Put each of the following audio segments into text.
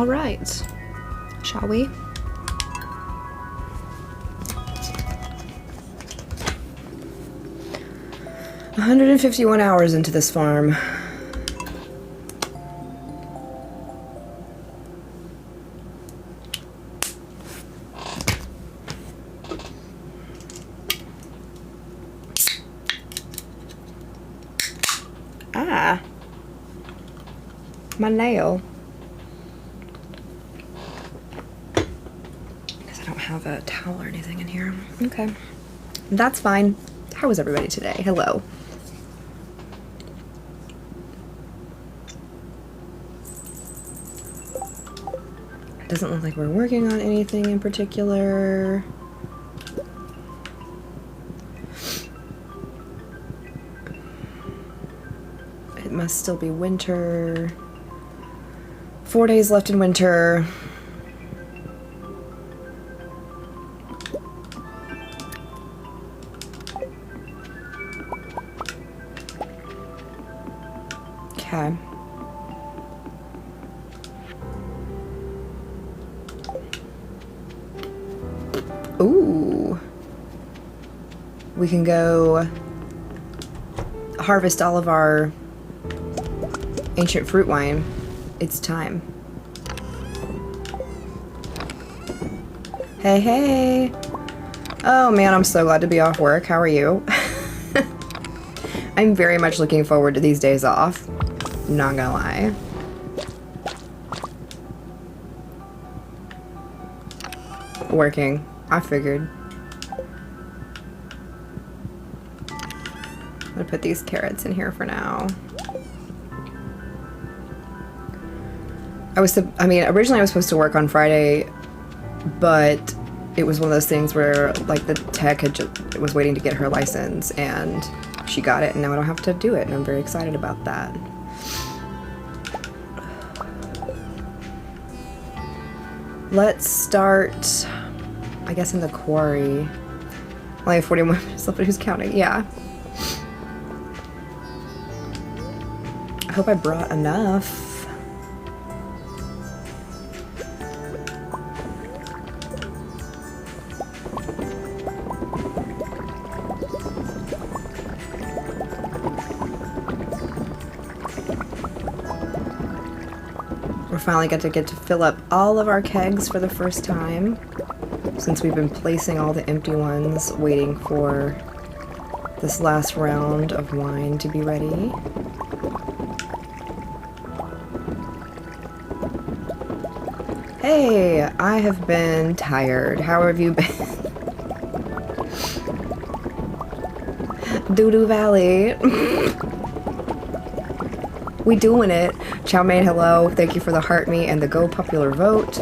All right. Shall we? $151 hours into this farm. Ah. My nail. Because I don't have a towel or anything in here. Okay. That's fine. How is everybody today? Hello. It doesn't look like we're working on anything in particular. It must still be winter. 4 days left in winter. Okay. Ooh. We can go harvest all of our ancient fruit wine. It's time. Hey, hey. Oh man, I'm so glad to be off work. How are you? I'm very much looking forward to these days off. Not gonna lie. Working. I figured. I'm gonna put these carrots in here for now. Originally I was supposed to work on Friday, but it was one of those things where, like, the tech was waiting to get her license, and she got it, and now I don't have to do it, and I'm very excited about that. Let's start, I guess, in the quarry. Only have 41 minutes left, but who's counting? Yeah. I hope I brought enough. We're finally get to fill up all of our kegs for the first time, since we've been placing all the empty ones, waiting for this last round of wine to be ready. Hey, I have been tired. How have you been? Doodoo Valley. We doing it. Chow mein, hello. Thank you for the heart me and the go popular vote.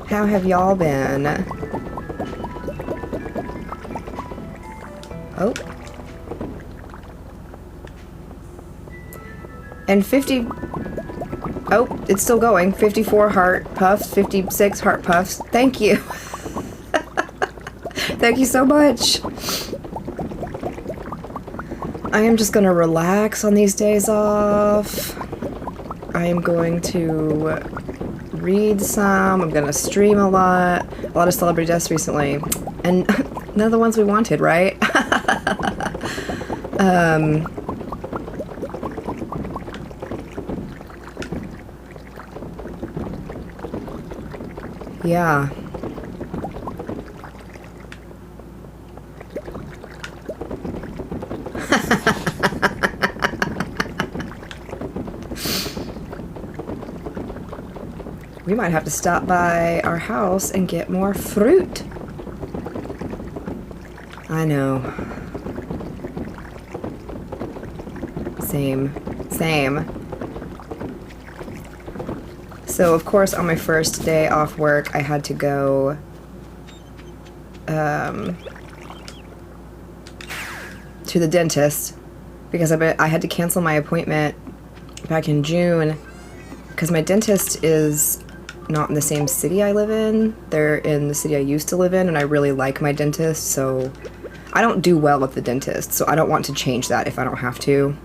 How have y'all been? Oh. And 50... Oh, it's still going. 54 heart puffs, 56 heart puffs. Thank you. Thank you so much. I am just gonna relax on these days off. I am going to read some. I'm gonna stream a lot of celebrity deaths recently. And none of the ones we wanted, right? Yeah. We might have to stop by our house and get more fruit. I know. Same. So, of course, on my first day off work, I had to go to the dentist because I had to cancel my appointment back in June because my dentist is not in the same city I live in. They're in the city I used to live in, and I really like my dentist, so I don't do well with the dentist, so I don't want to change that if I don't have to.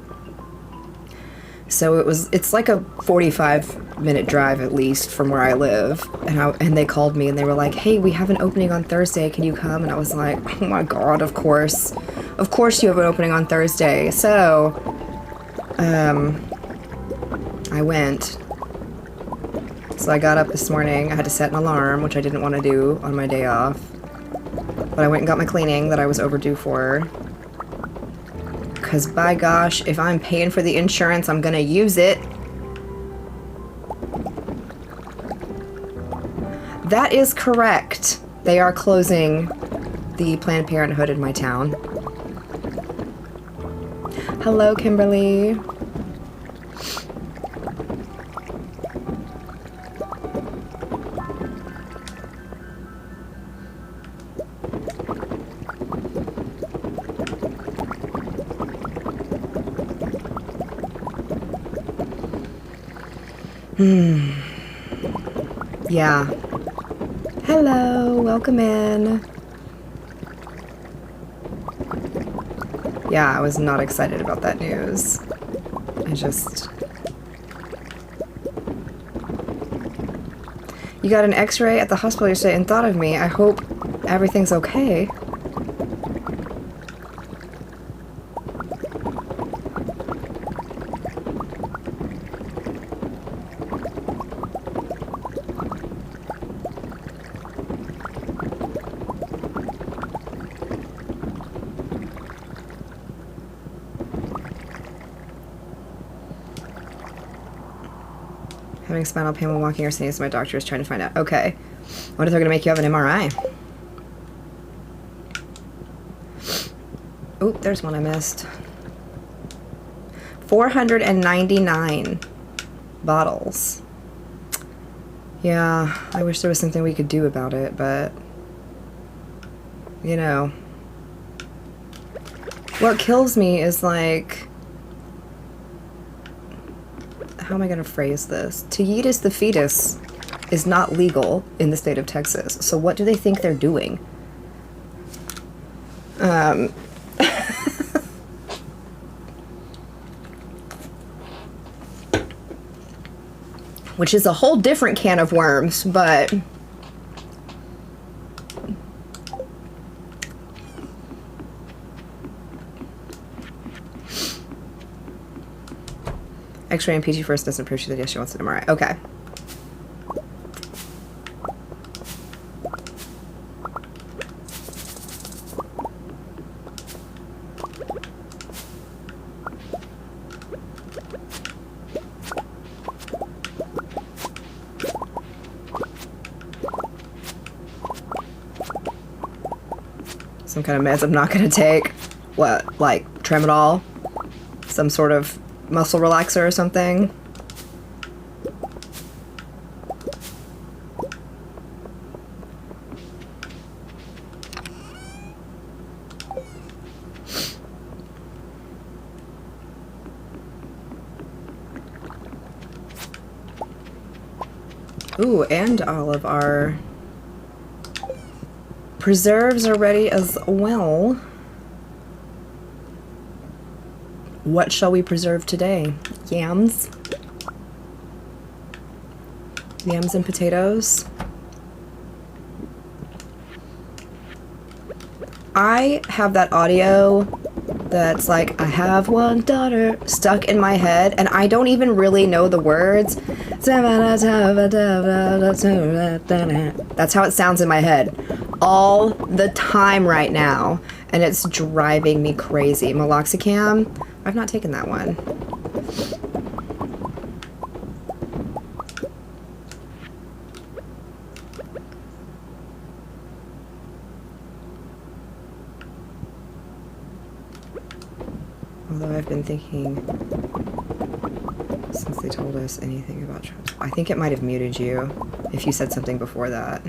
So it's like a 45-minute drive at least from where I live, and they called me and they were like, hey, we have an opening on Thursday, can you come? And I was like, oh my god, of course you have an opening on Thursday. So I went. So I got up this morning. I had to set an alarm, which I didn't want to do on my day off, but I went and got my cleaning that I was overdue for. Because by gosh, if I'm paying for the insurance, I'm gonna use it. That is correct. They are closing the Planned Parenthood in my town. Hello, Kimberly. Yeah. Hello, welcome in. Yeah, I was not excited about that news. You got an x-ray at the hospital yesterday and thought of me. I hope everything's okay. Having spinal pain when walking or sneezing, my doctor is trying to find out. Okay. What if they're going to make you have an MRI? Oop, there's one I missed. 499 bottles. Yeah, I wish there was something we could do about it, but you know. What kills me is like, how am I going to phrase this? To yeetus the fetus is not legal in the state of Texas. So what do they think they're doing? Which is a whole different can of worms, but X-ray and PG first doesn't prove she said yes, she wants an MRI. Okay. Some kind of meds I'm not gonna take. What, like Tramadol? Some sort of muscle relaxer or something. Ooh, and all of our preserves are ready as well. What shall we preserve today? Yams? Yams and potatoes? I have that audio that's like, I have one daughter, stuck in my head, and I don't even really know the words. That's how it sounds in my head all the time right now, and it's driving me crazy. Meloxicam? I've not taken that one. Although I've been thinking, since they told us anything about Trump, I think it might have muted you if you said something before that.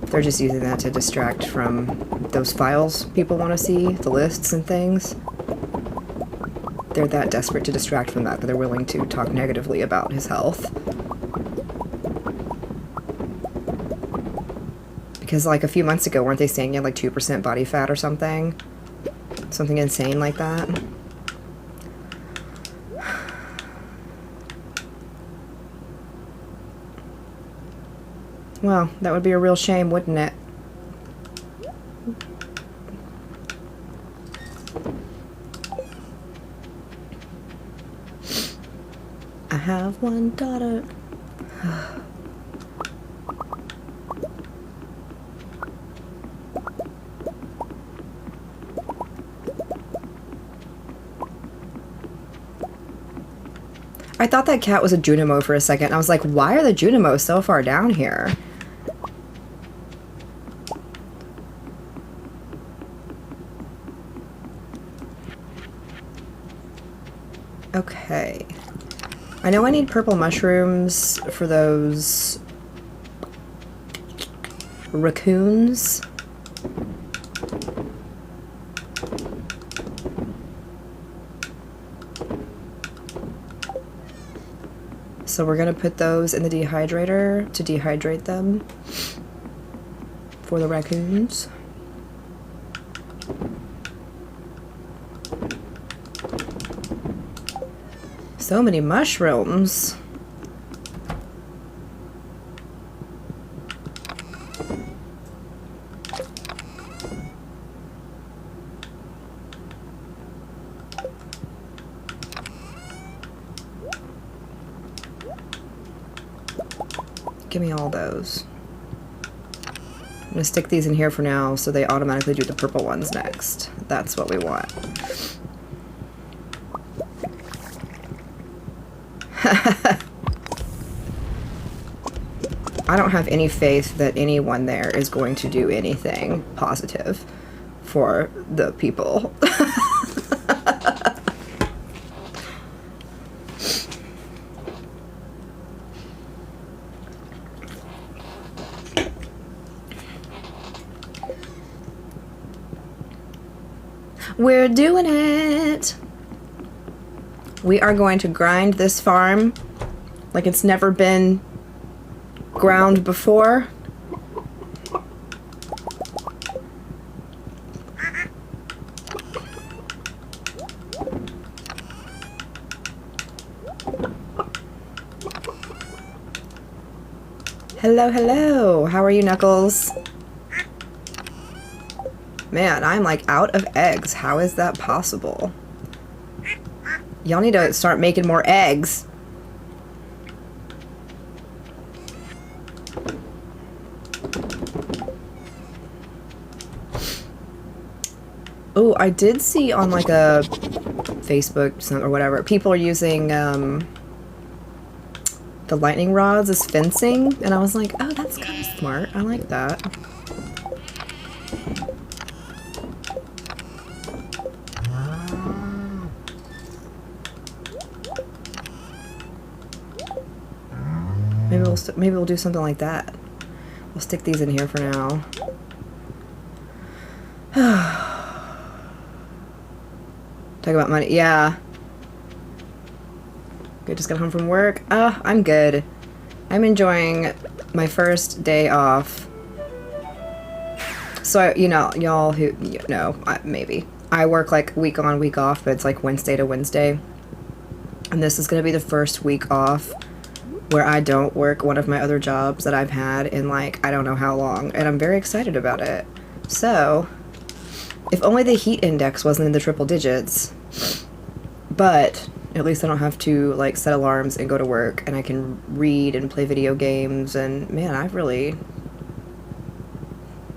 They're just using that to distract from those files people want to see, the lists and things. They're that desperate to distract from that they're willing to talk negatively about his health. Because like a few months ago, weren't they saying you had like 2% body fat or something? Something insane like that. Well, that would be a real shame, wouldn't it? I have one daughter. I thought that cat was a Junimo for a second. I was like, why are the Junimos so far down here? Okay. I know I need purple mushrooms for those raccoons. So we're gonna put those in the dehydrator to dehydrate them for the raccoons. So many mushrooms. Give me all those. I'm gonna stick these in here for now so they automatically do the purple ones next. That's what we want. I don't have any faith that anyone there is going to do anything positive for the people. We're doing it! We are going to grind this farm like it's never been ground before. Hello, hello. How are you, Knuckles? Man, I'm like out of eggs. How is that possible? Y'all need to start making more eggs. Oh, I did see on like a Facebook or whatever, people are using the lightning rods as fencing, and I was like, oh, that's kind of smart. I like that. Maybe we'll do something like that. We'll stick these in here for now. Talk about money. Yeah. I just got home from work. I'm good. I'm enjoying my first day off. So, you know, y'all who, you know, maybe. I work like week on, week off, but it's like Wednesday to Wednesday. And this is going to be the first week off where I don't work one of my other jobs that I've had in like, I don't know how long. And I'm very excited about it. So, if only the heat index wasn't in the triple digits. But at least I don't have to like set alarms and go to work, and I can read and play video games. And man, I've really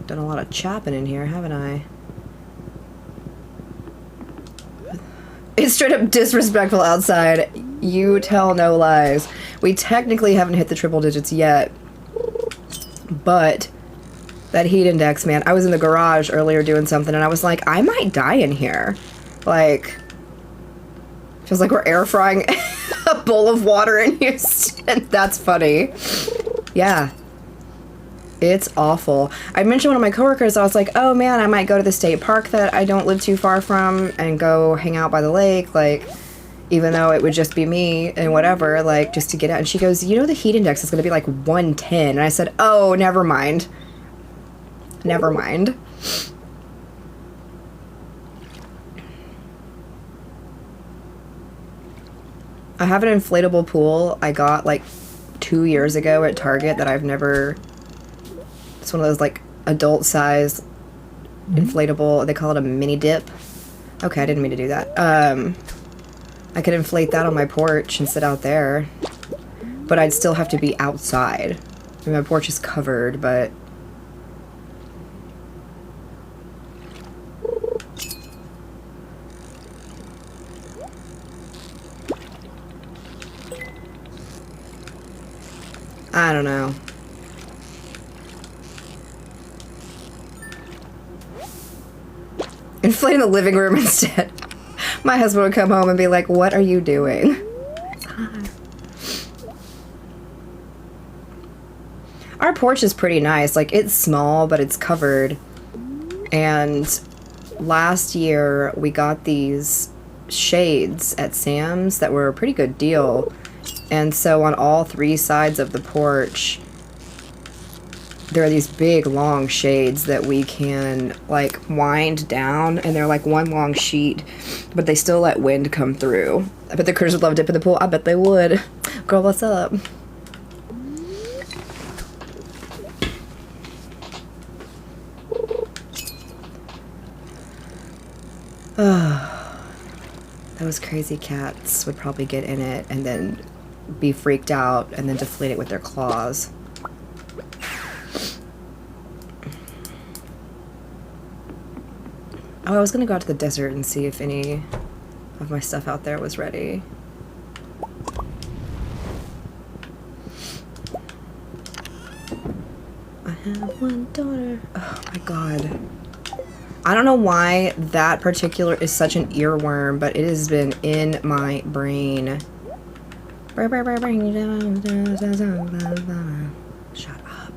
done a lot of chopping in here, haven't I? It's straight up disrespectful outside. You tell no lies. We technically haven't hit the triple digits yet, but that heat index, man. I was in the garage earlier doing something, and I was like, I might die in here. Like, feels like we're air frying a bowl of water in Houston. That's funny. Yeah. It's awful. I mentioned one of my coworkers, I was like, oh man, I might go to the state park that I don't live too far from and go hang out by the lake, like, even though it would just be me and whatever, like, just to get out. And she goes, you know the heat index is going to be like 110. And I said, oh, never mind. Never mind. I have an inflatable pool I got like 2 years ago at Target that I've never... It's one of those like adult size inflatable, they call it a mini dip. Okay, I didn't mean to do that. I could inflate that on my porch and sit out there. But I'd still have to be outside. I mean, my porch is covered, but... I don't know. Inflate in the living room instead. My husband would come home and be like, what are you doing? Our porch is pretty nice. Like, it's small, but it's covered. And last year, we got these shades at Sam's that were a pretty good deal. And so on all 3 sides of the porch, there are these big, long shades that we can, like, wind down. And they're like one long sheet, but they still let wind come through. I bet the critters would love to dip in the pool. I bet they would. Girl, what's up? Those crazy cats would probably get in it and then be freaked out and then deflate it with their claws. Oh, I was gonna go out to the desert and see if any of my stuff out there was ready. I have one daughter. Oh my god. I don't know why that particular is such an earworm, but it has been in my brain. Shut up.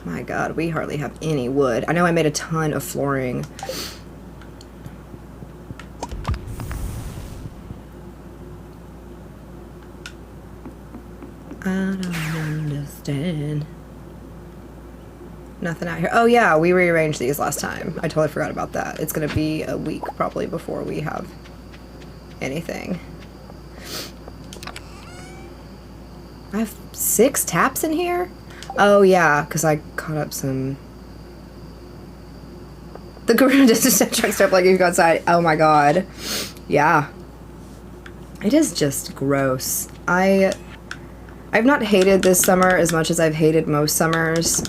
My god, we hardly have any wood. I know I made a ton of flooring. I don't understand. Nothing out here. Oh yeah, we rearranged these last time. I totally forgot about that. It's gonna be a week probably before we have anything. I have 6 taps in here? Oh yeah, because I caught up some... The gorilla just truck stop like you go outside. Oh my god. Yeah. It is just gross. I've not hated this summer as much as I've hated most summers.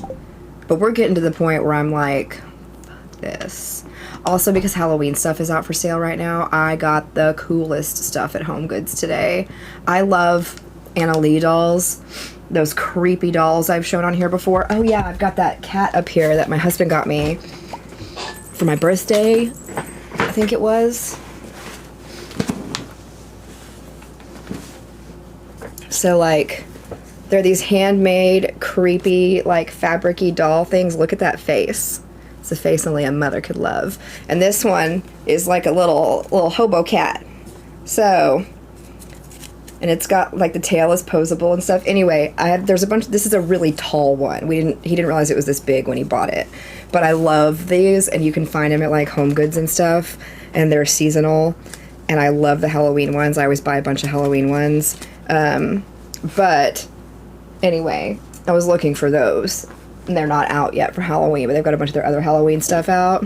But we're getting to the point where I'm like, fuck this. Also, because Halloween stuff is out for sale right now, I got the coolest stuff at HomeGoods today. I love Anna Lee dolls. Those creepy dolls I've shown on here before. Oh yeah, I've got that cat up here that my husband got me for my birthday, I think it was. So like... They're these handmade, creepy, like, fabric-y doll things. Look at that face. It's a face only a mother could love. And this one is like a little hobo cat. So, and it's got, like, the tail is posable and stuff. Anyway, there's a bunch, this is a really tall one. He didn't realize it was this big when he bought it. But I love these, and you can find them at, like, HomeGoods and stuff. And they're seasonal. And I love the Halloween ones. I always buy a bunch of Halloween ones. But... Anyway, I was looking for those, and they're not out yet for Halloween, but they've got a bunch of their other Halloween stuff out.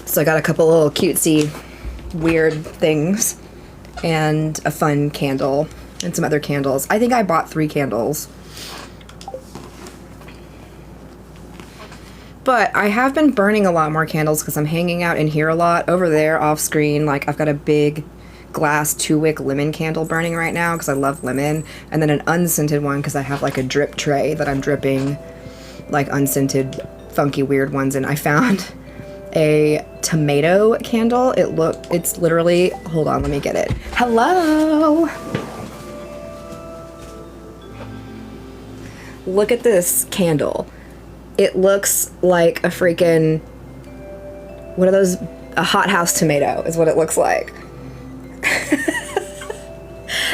So I got a couple little cutesy, weird things, and a fun candle, and some other candles. I think I bought 3 candles. But I have been burning a lot more candles because I'm hanging out in here a lot. Over there, off screen, like, I've got a big glass 2-wick lemon candle burning right now because I love lemon. And then an unscented one because I have, like, a drip tray that I'm dripping, like, unscented, funky, weird ones in. I found a tomato candle. It's literally, hold on, let me get it. Hello! Look at this candle. It looks like a freaking, what are those? A hothouse tomato is what it looks like.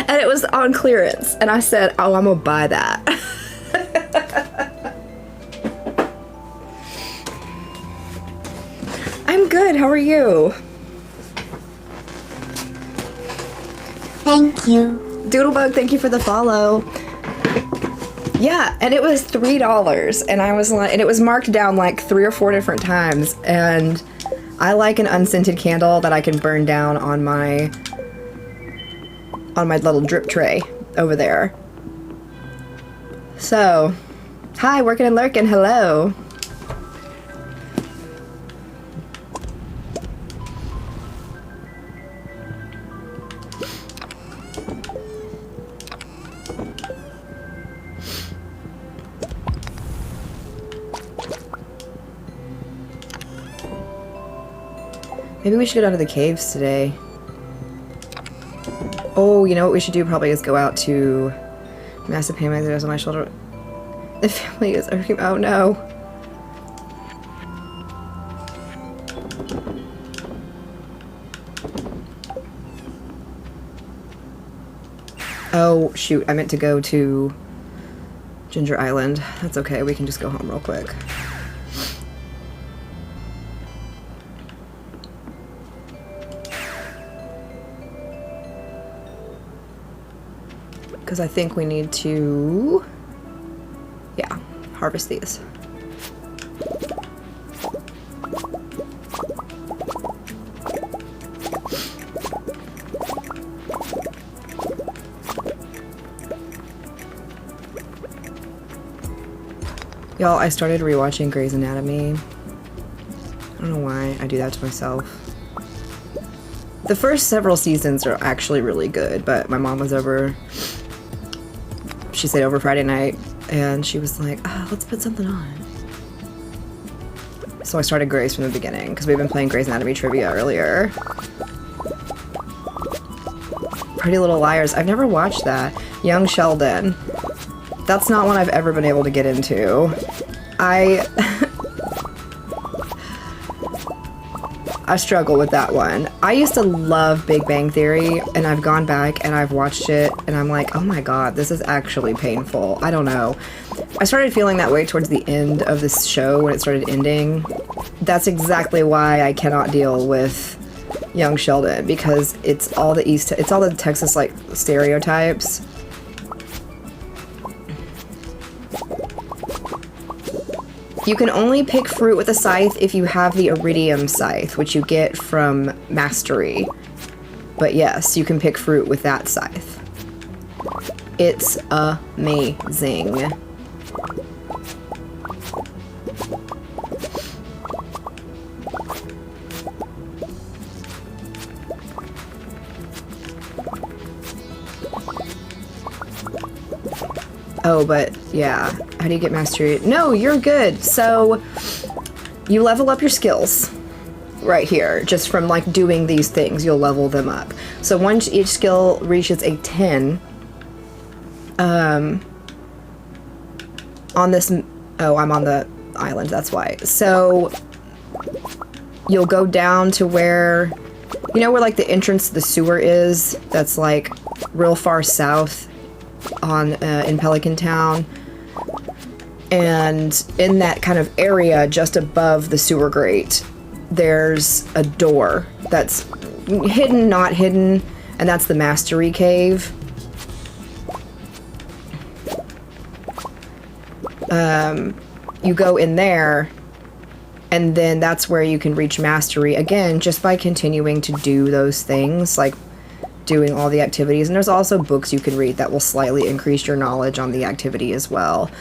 And it was on clearance. And I said, oh, I'm gonna buy that. I'm good. How are you? Thank you. Doodlebug, thank you for the follow. Yeah, and it was $3, and I was like, and it was marked down like 3 or 4 different times, and I like an unscented candle that I can burn down on my little drip tray over there. So, hi, working and lurking, hello. Maybe we should go down to the caves today. Oh, you know what we should do probably is go out to massive pain on my shoulder. The family is arguing. Oh no. Oh shoot, I meant to go to Ginger Island. That's okay, we can just go home real quick. Because I think we need to, yeah, harvest these. Y'all, I started rewatching Grey's Anatomy. I don't know why I do that to myself. The first several seasons are actually really good, but my mom was over. She stayed over Friday night, and she was like, oh, let's put something on. So I started Grey's from the beginning, because we've been playing Grey's Anatomy trivia earlier. Pretty Little Liars. I've never watched that. Young Sheldon. That's not one I've ever been able to get into. I struggle with that one. I used to love Big Bang Theory, and I've gone back and I've watched it, and I'm like, oh my god, this is actually painful. I don't know. I started feeling that way towards the end of this show when it started ending. That's exactly why I cannot deal with Young Sheldon, because it's all the Texas like stereotypes. You can only pick fruit with a scythe if you have the iridium scythe, which you get from Mastery. But yes, you can pick fruit with that scythe. It's amazing. Oh, but yeah. How do you get mastery? No, you're good. So you level up your skills right here. Just from like doing these things, you'll level them up. So once each skill reaches a 10, on this, oh, I'm on the island, that's why. So you'll go down to where, you know where like the entrance to the sewer is? That's like real far south on in Pelican Town. And in that kind of area just above the sewer grate, there's a door that's hidden, not hidden, and that's the Mastery Cave. You go in there, and then that's where you can reach Mastery, again, just by continuing to do those things, like doing all the activities. And there's also books you can read that will slightly increase your knowledge on the activity as well.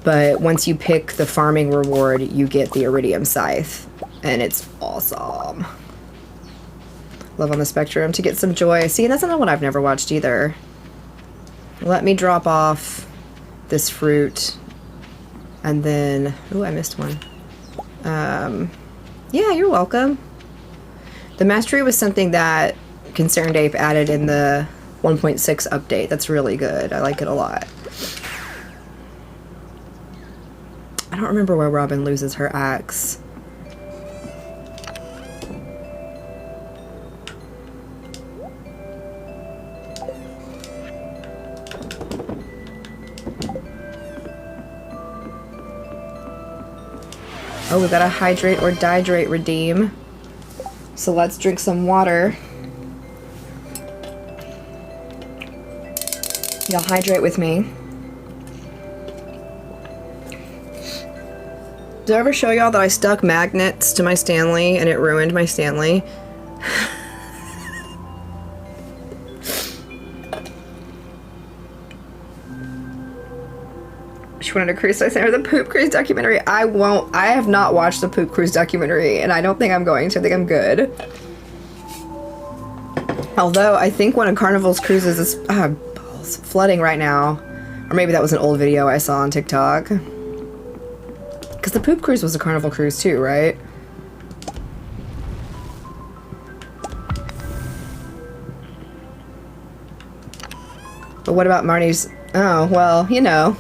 But once you pick the farming reward, you get the Iridium Scythe, and it's awesome. Love on the Spectrum to get some joy. See, that's another one I've never watched either. Let me drop off this fruit, and then... Ooh, I missed one. Yeah, you're welcome. The Mastery was something that Concerned Ape added in the 1.6 update. That's really good. I like it a lot. I don't remember where Robin loses her axe. Oh, we got a hydrate or dihydrate redeem. So let's drink some water. Y'all hydrate with me. Did I ever show y'all that I stuck magnets to my Stanley and it ruined my Stanley? She wanted a cruise, so I sent her the Poop Cruise documentary. I have not watched the Poop Cruise documentary, and I don't think I'm going to. I think I'm good. Although, I think one of Carnival's cruises is flooding right now. Or maybe that was an old video I saw on TikTok. Because the Poop Cruise was a Carnival cruise too, right? But what about Marnie's... Oh, well, you know...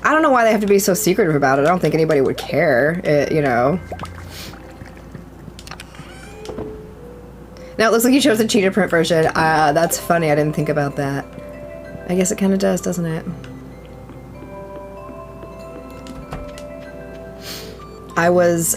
I don't know why they have to be so secretive about it. I don't think anybody would care, you know. Now, it looks like you chose the cheetah print version. That's funny. I didn't think about that. I guess it kind of does, doesn't it? I was,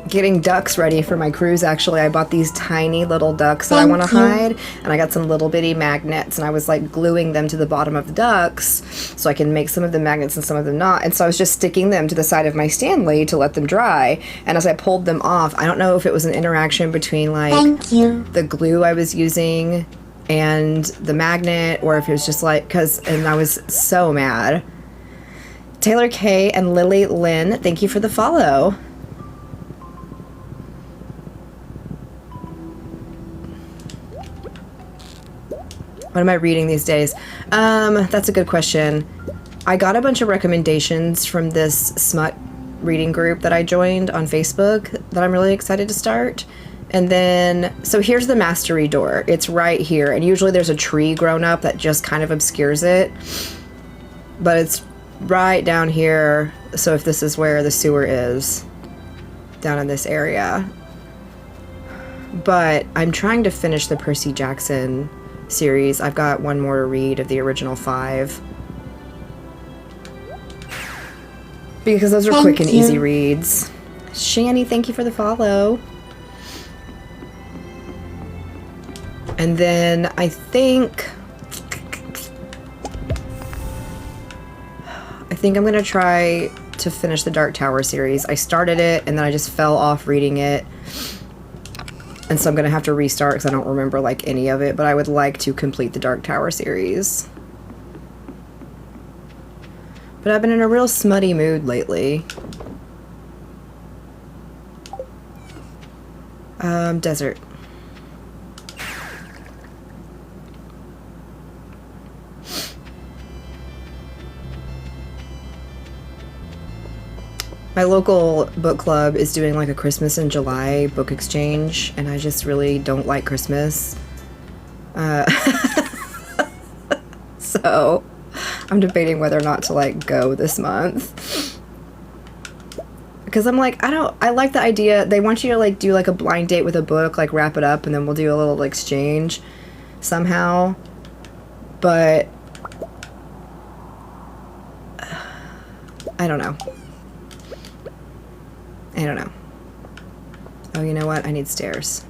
getting ducks ready for my cruise, actually. I bought these tiny little ducks that I want to hide, and I got some little bitty magnets, and I was like gluing them to the bottom of the ducks so I can make some of them magnets and some of them not. And so I was just sticking them to the side of my Stanley to let them dry. And as I pulled them off, I don't know if it was an interaction between like the glue I was using and the magnet, or if it was just like, and I was so mad. Taylor K and Lily Lynn, thank you for the follow. What am I reading these days? That's a good question. I got a bunch of recommendations from this smut reading group that I joined on Facebook that I'm really excited to start. And then, so here's the mastery door. It's right here. And usually there's a tree grown up that just kind of obscures it. But it's right down here. So if this is where the sewer is, down in this area. But I'm trying to finish the Percy Jackson series. I've got one more to read of the original 5. Because those are quick and easy reads. Shani, thank you for the follow. And then I think I'm gonna try to finish the Dark Tower series. I started it and then I just fell off reading it. And so I'm gonna have to restart because I don't remember like any of it, but I would like to complete the Dark Tower series. But I've been in a real smutty mood lately. Desert. My local book club is doing like a Christmas in July book exchange, and I just really don't like Christmas. So I'm debating whether or not to like go this month. Because I'm like, I like the idea. They want you to like do like a blind date with a book, like wrap it up, and then we'll do a little exchange somehow. But I don't know. I don't know. Oh, you know what? I need stairs.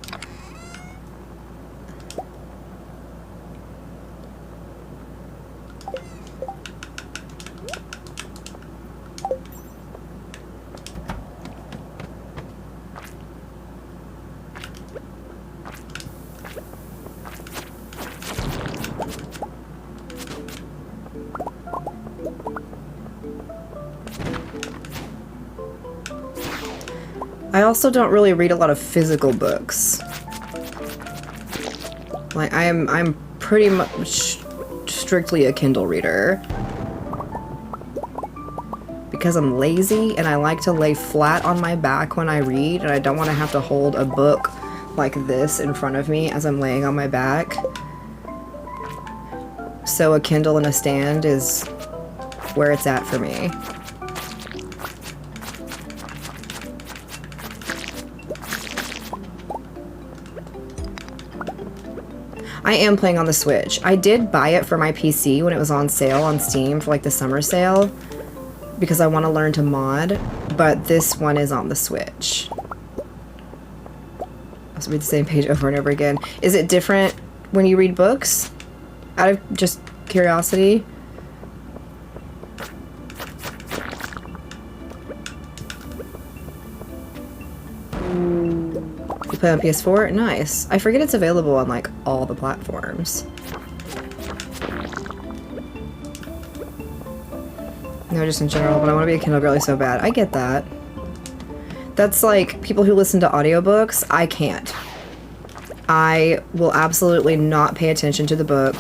I also don't really read a lot of physical books. Like I'm pretty much strictly a Kindle reader. Because I'm lazy and I like to lay flat on my back when I read, and I don't want to have to hold a book like this in front of me as I'm laying on my back. So a Kindle and a stand is where it's at for me. I am playing on the Switch. I did buy it for my PC when it was on sale on Steam for like the summer sale because I want to learn to mod, but this one is on the Switch. I'll read the same page over and over again. Is it different when you read books? Out of just curiosity. You play on PS4? Nice. I forget it's available on like all the platforms. No, just in general, but I want to be a Kindle girly so bad. I get that. That's like people who listen to audiobooks. I can't. I will absolutely not pay attention to the book,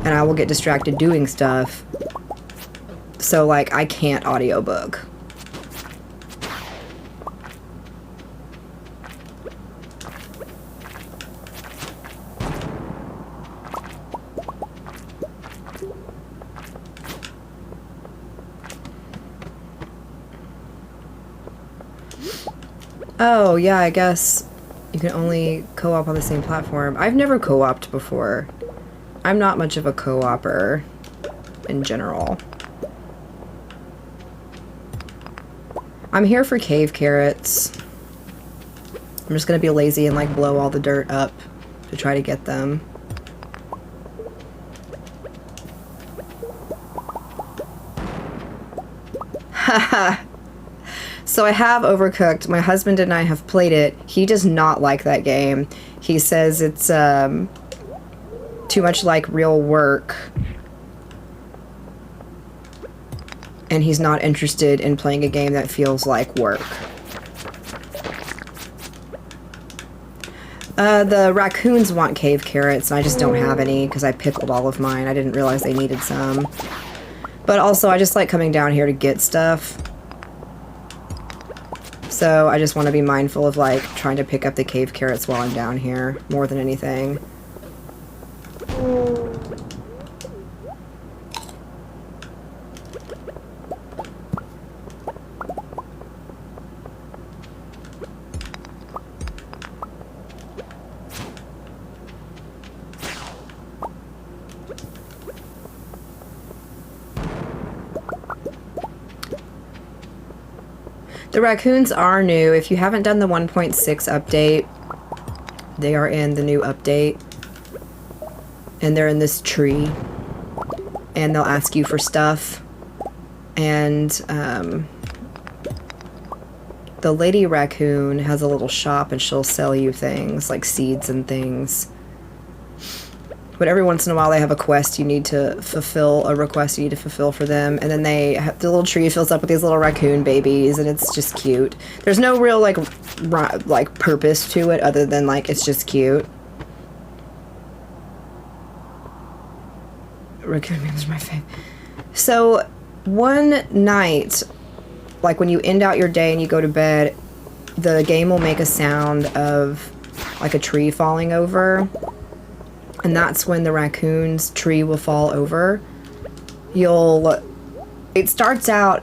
and I will get distracted doing stuff. So like, I can't audiobook. Oh, yeah, I guess you can only co-op on the same platform. I've never co-opted before. I'm not much of a co-opper in general. I'm here for cave carrots. I'm just gonna be lazy and like blow all the dirt up to try to get them. Haha. So I have Overcooked. My husband and I have played it. He does not like that game. He says it's too much like real work. And he's not interested in playing a game that feels like work. The raccoons want cave carrots, and I just don't have any because I pickled all of mine. I didn't realize they needed some. But also, I just like coming down here to get stuff. So I just want to be mindful of like trying to pick up the cave carrots while I'm down here more than anything. The raccoons are new. If you haven't done the 1.6 update, they are in the new update. And they're in this tree. And they'll ask you for stuff. And the lady raccoon has a little shop and she'll sell you things like seeds and things. But every once in a while they have a quest you need to fulfill, a request you need to fulfill for them, and then the little tree fills up with these little raccoon babies, and it's just cute. There's no real like purpose to it other than like it's just cute. Raccoon memes are my fave. So one night, like when you end out your day and you go to bed, the game will make a sound of like a tree falling over. And that's when the raccoon's tree will fall over. It starts out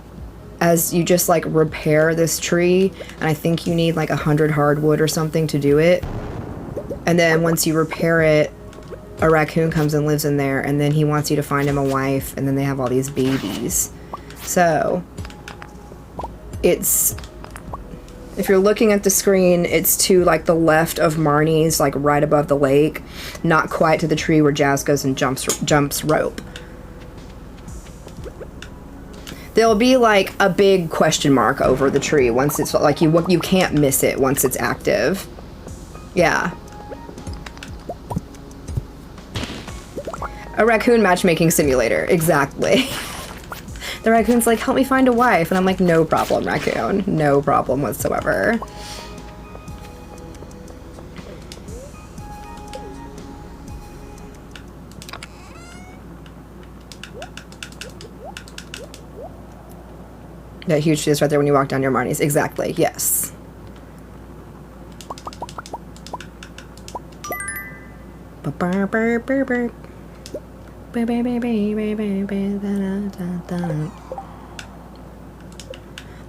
as you just like repair this tree, and I think you need like 100 hardwood or something to do it. And then once you repair it, a raccoon comes and lives in there, and then he wants you to find him a wife, and then they have all these babies. So, if you're looking at the screen, it's to like the left of Marnie's, like right above the lake, not quite to the tree where Jazz goes and jumps rope. There'll be like a big question mark over the tree once it's like you can't miss it once it's active. Yeah. A raccoon matchmaking simulator, exactly. The raccoon's like, help me find a wife. And I'm like, no problem, raccoon. No problem whatsoever. That huge tree is right there when you walk down your Marnie's. Exactly, yes.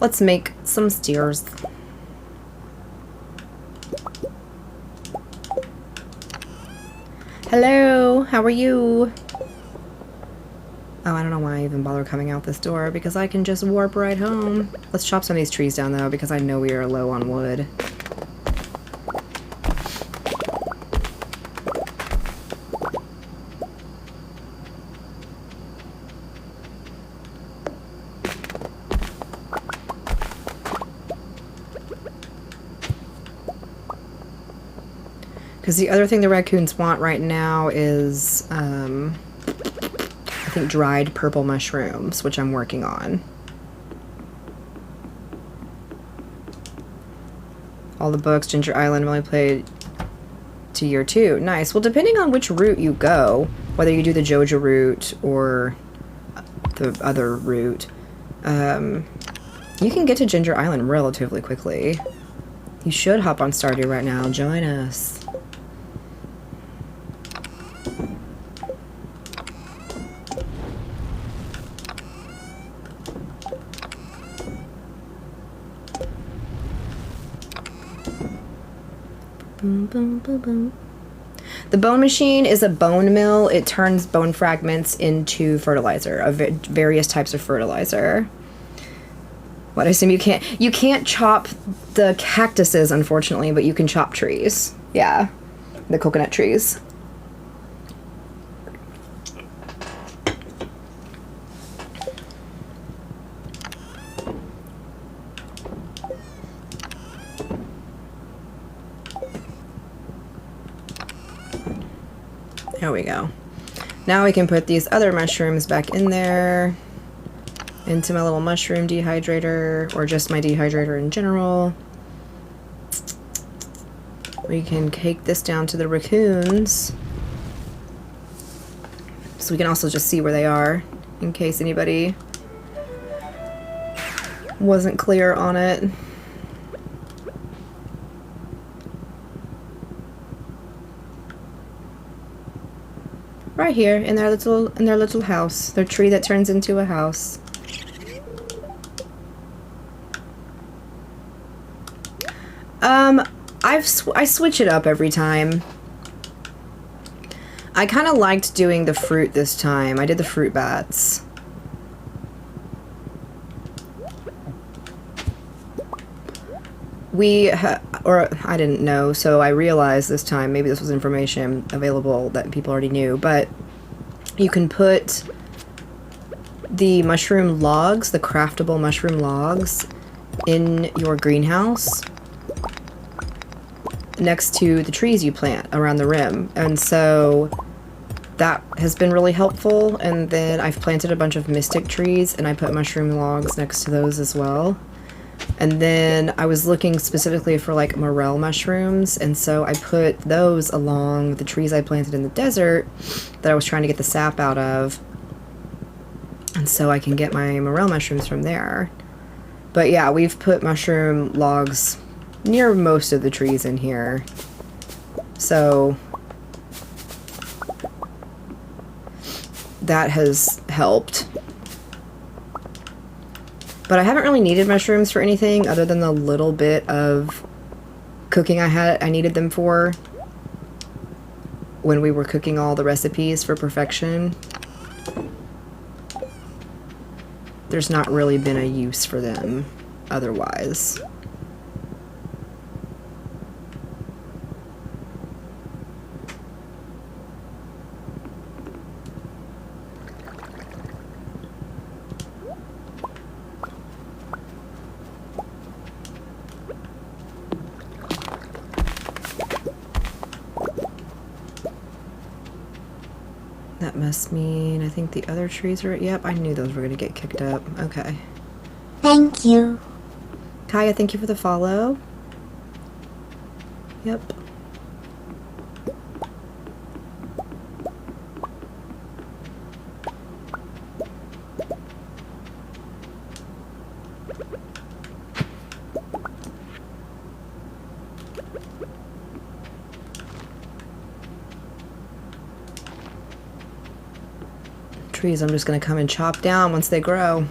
Let's make some steers. Hello, how are you? Oh, I don't know why I even bother coming out this door, because I can just warp right home. Let's chop some of these trees down, though, because I know we are low on wood. Because the other thing the raccoons want right now is, I think dried purple mushrooms, which I'm working on. All the books, Ginger Island, only played to year 2. Nice. Well, depending on which route you go, whether you do the Joja route or the other route, you can get to Ginger Island relatively quickly. You should hop on Stardew right now. Join us. Boom, boom, boom, boom. The bone machine is a bone mill. It turns bone fragments into fertilizer, of various types of fertilizer. What, I assume you can't chop the cactuses, unfortunately, but you can chop trees. Yeah, the coconut trees. There we go. Now we can put these other mushrooms back in there, into my little mushroom dehydrator, or just my dehydrator in general. We can take this down to the raccoons, so we can also just see where they are, in case anybody wasn't clear on it. Right here, in their little house. Their tree that turns into a house. I switch it up every time. I kind of liked doing the fruit this time. I did the fruit bats. Or I didn't know, so I realized this time, maybe this was information available that people already knew, but you can put the mushroom logs, the craftable mushroom logs, in your greenhouse next to the trees you plant around the rim. And so that has been really helpful. And then I've planted a bunch of mystic trees and I put mushroom logs next to those as well. And then I was looking specifically for like morel mushrooms, and so I put those along the trees I planted in the desert that I was trying to get the sap out of. And so I can get my morel mushrooms from there. But yeah, we've put mushroom logs near most of the trees in here. So that has helped. But I haven't really needed mushrooms for anything other than the little bit of cooking I needed them for when we were cooking all the recipes for perfection. There's not really been a use for them otherwise. That must mean, I think the other trees are... Yep, I knew those were going to get kicked up. Okay. Thank you. Kaya, thank you for the follow. Yep. Trees I'm just going to come and chop down once they grow.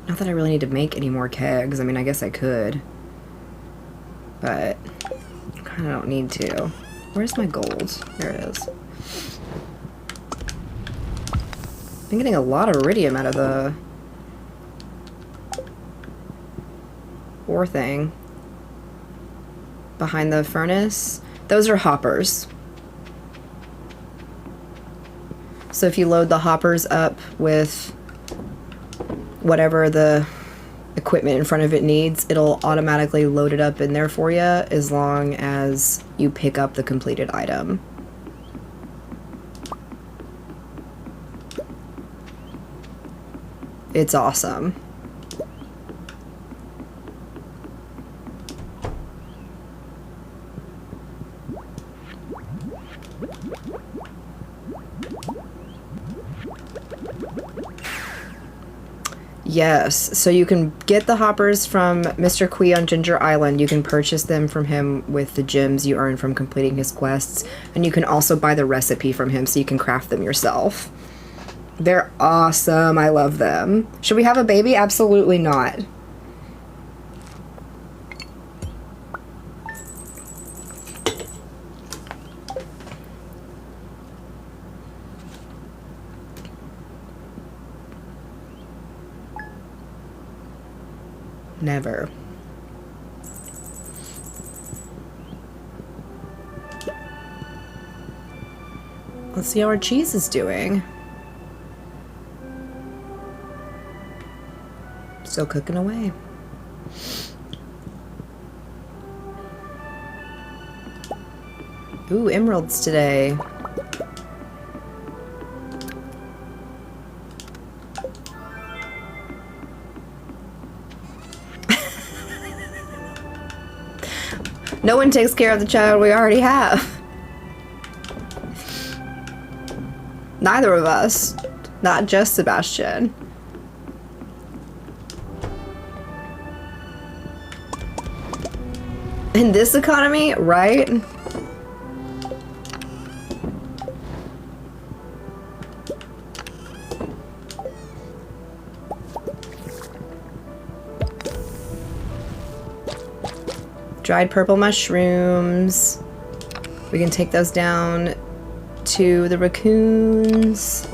Not that I really need to make any more kegs. I mean, I guess I could. But I kind of don't need to. Where's my gold? There it is. I'm getting a lot of iridium out of the ore thing. Behind the furnace. Those are hoppers. So if you load the hoppers up with whatever the equipment in front of it needs, it'll automatically load it up in there for you as long as you pick up the completed item. It's awesome. Yes, so you can get the hoppers from Mr. Kui on Ginger Island. You can purchase them from him with the gems you earn from completing his quests. And you can also buy the recipe from him so you can craft them yourself. They're awesome. I love them. Should we have a baby? Absolutely not. Never. Let's see how our cheese is doing. Still cooking away. Ooh, emeralds today. No one takes care of the child we already have. Neither of us. Not just Sebastian. In this economy, right? Dried purple mushrooms. We can take those down to the raccoons.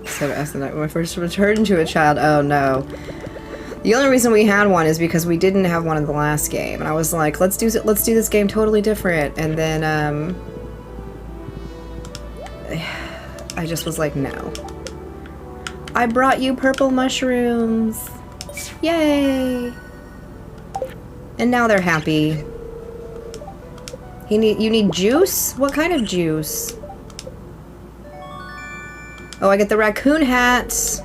So as when I first returned to a child, oh no. The only reason we had one is because we didn't have one in the last game, and I was like, let's do this game totally different. And then I just was like, no. I brought you purple mushrooms. Yay! And now they're happy. You need juice? What kind of juice? Oh, I get the raccoon hats.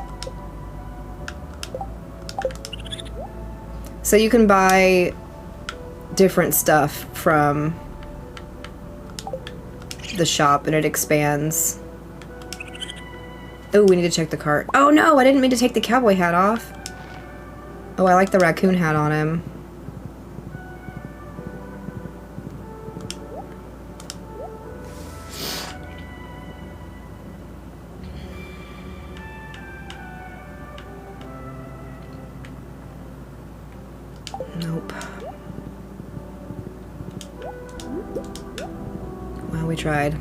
So you can buy different stuff from the shop and it expands. Oh, we need to check the cart. Oh no, I didn't mean to take the cowboy hat off. Oh, I like the raccoon hat on him. Nope. Well, we tried.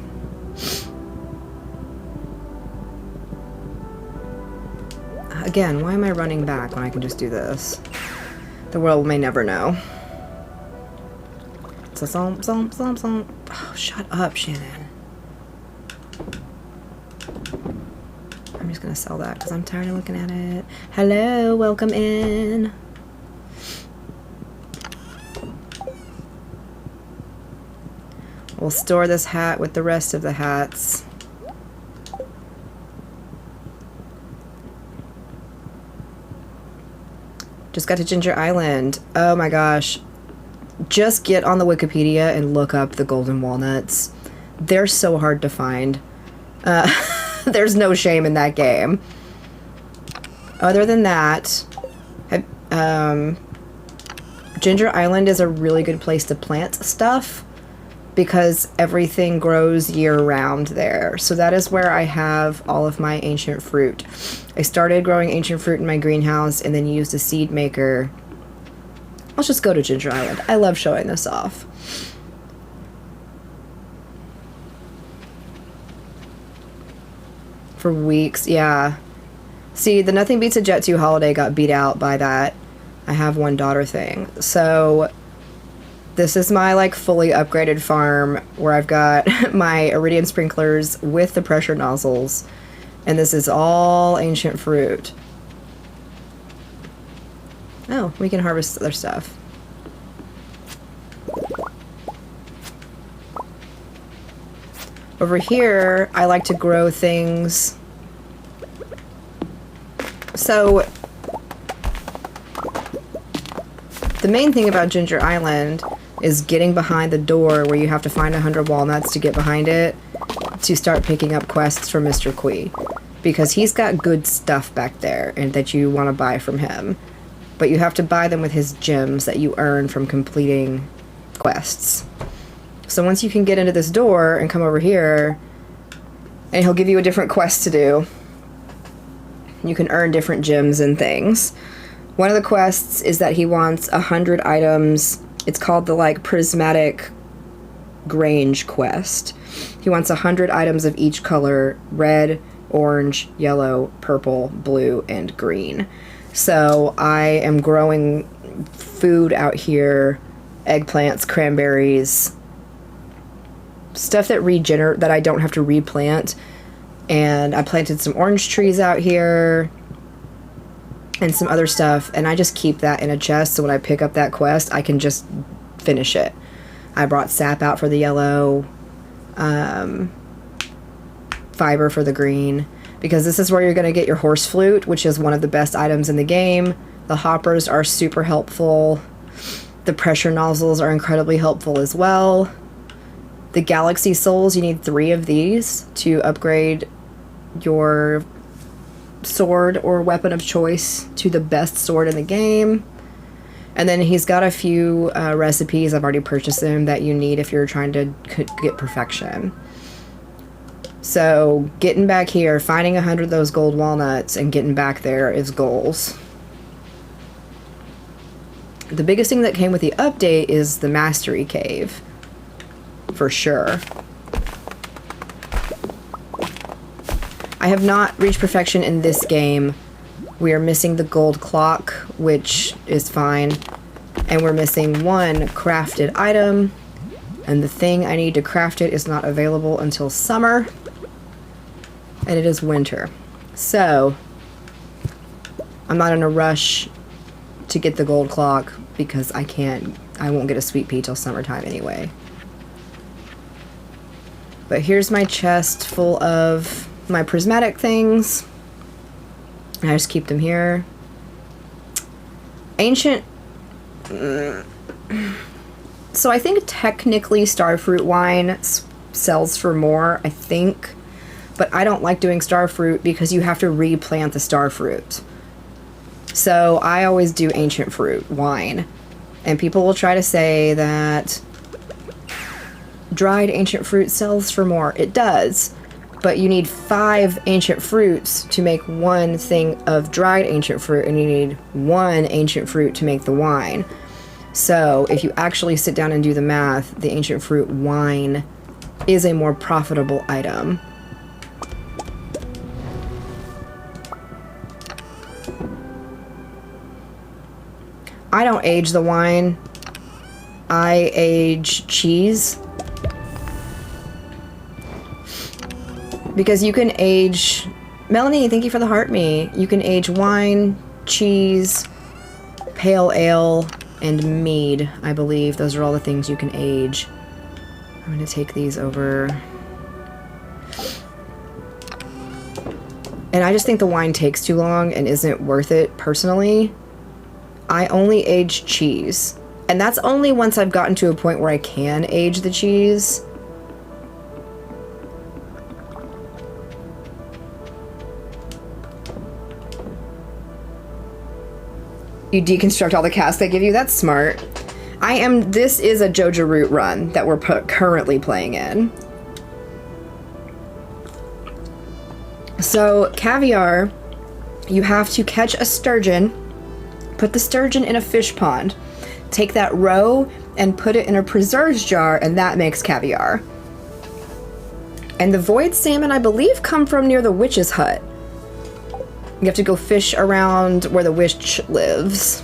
Again, why am I running back when I can just do this? The world may never know. So oh, shut up, Shannon. I'm just gonna sell that because I'm tired of looking at it. Hello, welcome in. We'll store this hat with the rest of the hats. Just got to Ginger Island. Oh my gosh. Just get on the Wikipedia and look up the golden walnuts. They're so hard to find. There's no shame in that game. Other than that, Ginger Island is a really good place to plant stuff because everything grows year-round there. So that is where I have all of my ancient fruit. I started growing ancient fruit in my greenhouse and then used a seed maker. Let's just go to Ginger Island. I love showing this off. For weeks, yeah. See, the Nothing Beats a Jet 2 holiday got beat out by that I have one daughter thing. So this is my like fully upgraded farm where I've got my Iridium sprinklers with the pressure nozzles, and this is all ancient fruit. Oh, we can harvest other stuff. Over here, I like to grow things. So the main thing about Ginger Island is getting behind the door where you have to find 100 walnuts to get behind it to start picking up quests for Mr. Kui. Because he's got good stuff back there and that you want to buy from him. But you have to buy them with his gems that you earn from completing quests. So once you can get into this door and come over here, and he'll give you a different quest to do. You can earn different gems and things. One of the quests is that he wants 100 items. It's called the like Prismatic Grange quest. He wants 100 items of each color: red, orange, yellow, purple, blue, and green. So I am growing food out here, eggplants, cranberries, stuff that that I don't have to replant. And I planted some orange trees out here and some other stuff, and I just keep that in a chest so when I pick up that quest I can just finish it. I brought sap out for the yellow, fiber for the green, because this is where you're going to get your horse flute, which is one of the best items in the game. The hoppers are super helpful. The pressure nozzles are incredibly helpful as well. The galaxy souls, you need 3 of these to upgrade your sword or weapon of choice to the best sword in the game. And then he's got a few recipes, I've already purchased them, that you need if you're trying to get perfection. So getting back here, finding 100 of those gold walnuts and getting back there is goals. The biggest thing that came with the update is the Mastery Cave. For sure. I have not reached perfection in this game. We are missing the gold clock, which is fine. And we're missing 1 crafted item. And the thing I need to craft it is not available until summer. And it is winter. So, I'm not in a rush to get the gold clock because I won't get a sweet pea till summertime anyway. But here's my chest full of my prismatic things. I just keep them here. Ancient... So I think technically starfruit wine sells for more, I think. But I don't like doing starfruit because you have to replant the starfruit. So I always do ancient fruit wine. And people will try to say that dried ancient fruit sells for more. It does, but you need 5 ancient fruits to make 1 thing of dried ancient fruit, and you need 1 ancient fruit to make the wine. So if you actually sit down and do the math, the ancient fruit wine is a more profitable item. I don't age the wine. I age cheese. Because you can age... Melanie, thank you for the heart me. You can age wine, cheese, pale ale, and mead, I believe. Those are all the things you can age. I'm going to take these over. And I just think the wine takes too long and isn't worth it, personally. I only age cheese. And that's only once I've gotten to a point where I can age the cheese. You deconstruct all the casts they give you? That's smart. This is a Joja Root run that we're currently playing in. So, caviar, you have to catch a sturgeon, put the sturgeon in a fish pond, take that roe and put it in a preserves jar, and that makes caviar. And the void salmon, I believe, come from near the witch's hut. You have to go fish around where the witch lives.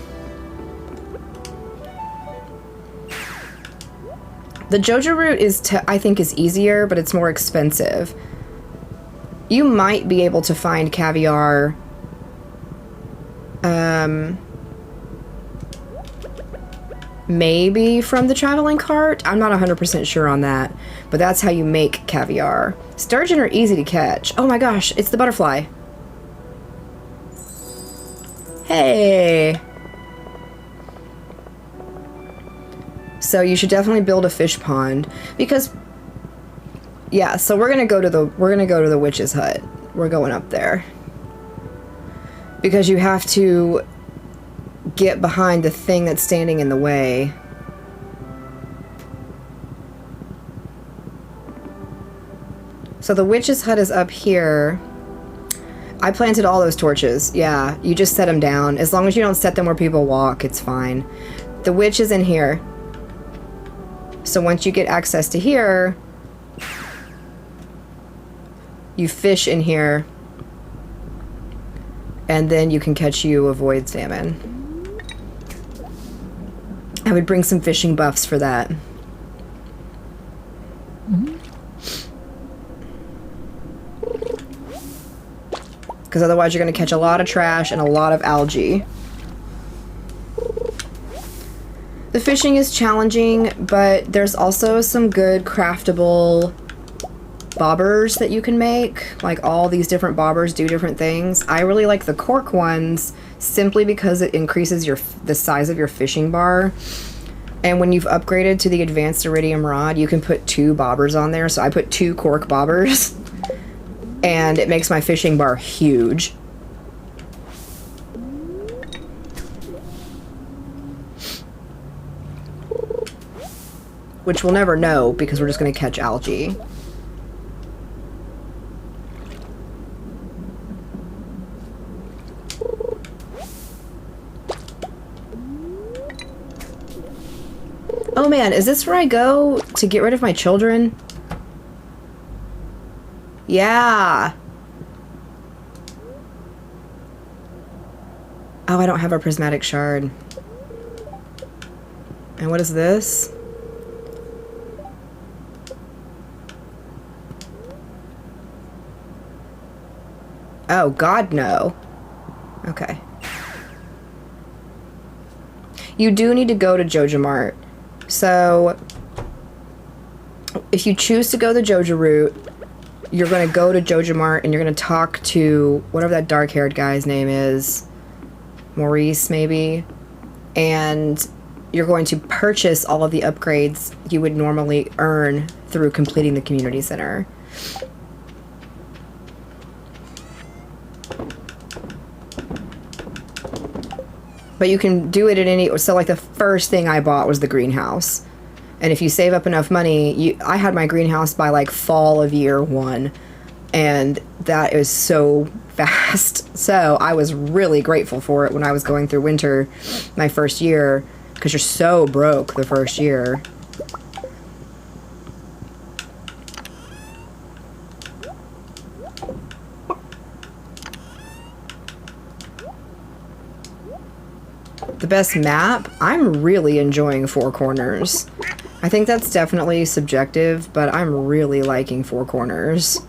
The Joja Root I think is easier, but it's more expensive. You might be able to find caviar maybe from the traveling cart. I'm not 100% sure on that, but that's how you make caviar. Sturgeon are easy to catch. Oh my gosh, it's the butterfly. Hey. So you should definitely build a fish pond because yeah, so we're going to go to the witch's hut. We're going up there. Because you have to get behind the thing that's standing in the way. So the witch's hut is up here. I planted all those torches. Yeah, you just set them down. As long as you don't set them where people walk, it's fine. The witch is in here. So once you get access to here, you fish in here, and then you can catch you a void salmon. I would bring some fishing buffs for that. Because otherwise you're going to catch a lot of trash and a lot of algae. The fishing is challenging, but there's also some good craftable bobbers that you can make. Like all these different bobbers do different things. I really like the cork ones simply because it increases the size of your fishing bar. And when you've upgraded to the advanced iridium rod, you can put 2 bobbers on there. So I put 2 cork bobbers and it makes my fishing bar huge. Which we'll never know because we're just going to catch algae. Oh man, is this where I go to get rid of my children? Yeah. Oh, I don't have a prismatic shard. And what is this? Oh, God, no. Okay. You do need to go to Joja Mart. So, if you choose to go the Joja route, you're going to go to Joja Mart and you're going to talk to whatever that dark-haired guy's name is. Maurice, maybe. And you're going to purchase all of the upgrades you would normally earn through completing the community center. But you can do it at any... So, like, the first thing I bought was the greenhouse. And if you save up enough money... I had my greenhouse by, like, fall of year 1. And that is so fast. So, I was really grateful for it when I was going through winter my first year. Because you're so broke the first year. The best map? I'm really enjoying Four Corners. I think that's definitely subjective, but I'm really liking Four Corners.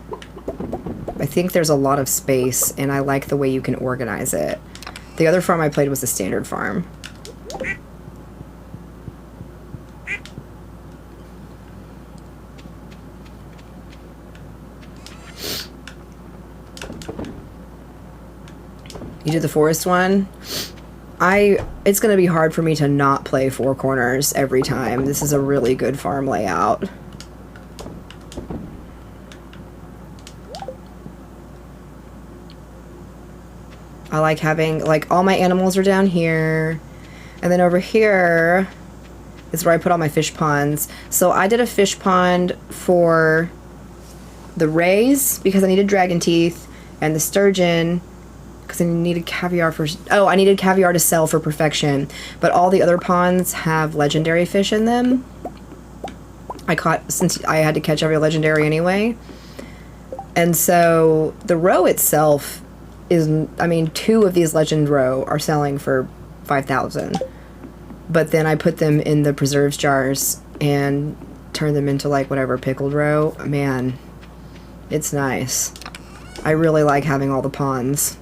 I think there's a lot of space, and I like the way you can organize it. The other farm I played was the standard farm. You did the forest one? It's going to be hard for me to not play Four Corners every time. This is a really good farm layout. I like having, like, all my animals are down here. And then over here is where I put all my fish ponds. So I did a fish pond for the rays because I needed dragon teeth, and the sturgeon because I needed caviar for... Oh, I needed caviar to sell for perfection. But all the other ponds have legendary fish in them. Since I had to catch every legendary anyway. And so the roe itself is... I mean, 2 of these legend roe are selling for 5,000. But then I put them in the preserves jars and turned them into, like, whatever, pickled roe. Man, it's nice. I really like having all the ponds.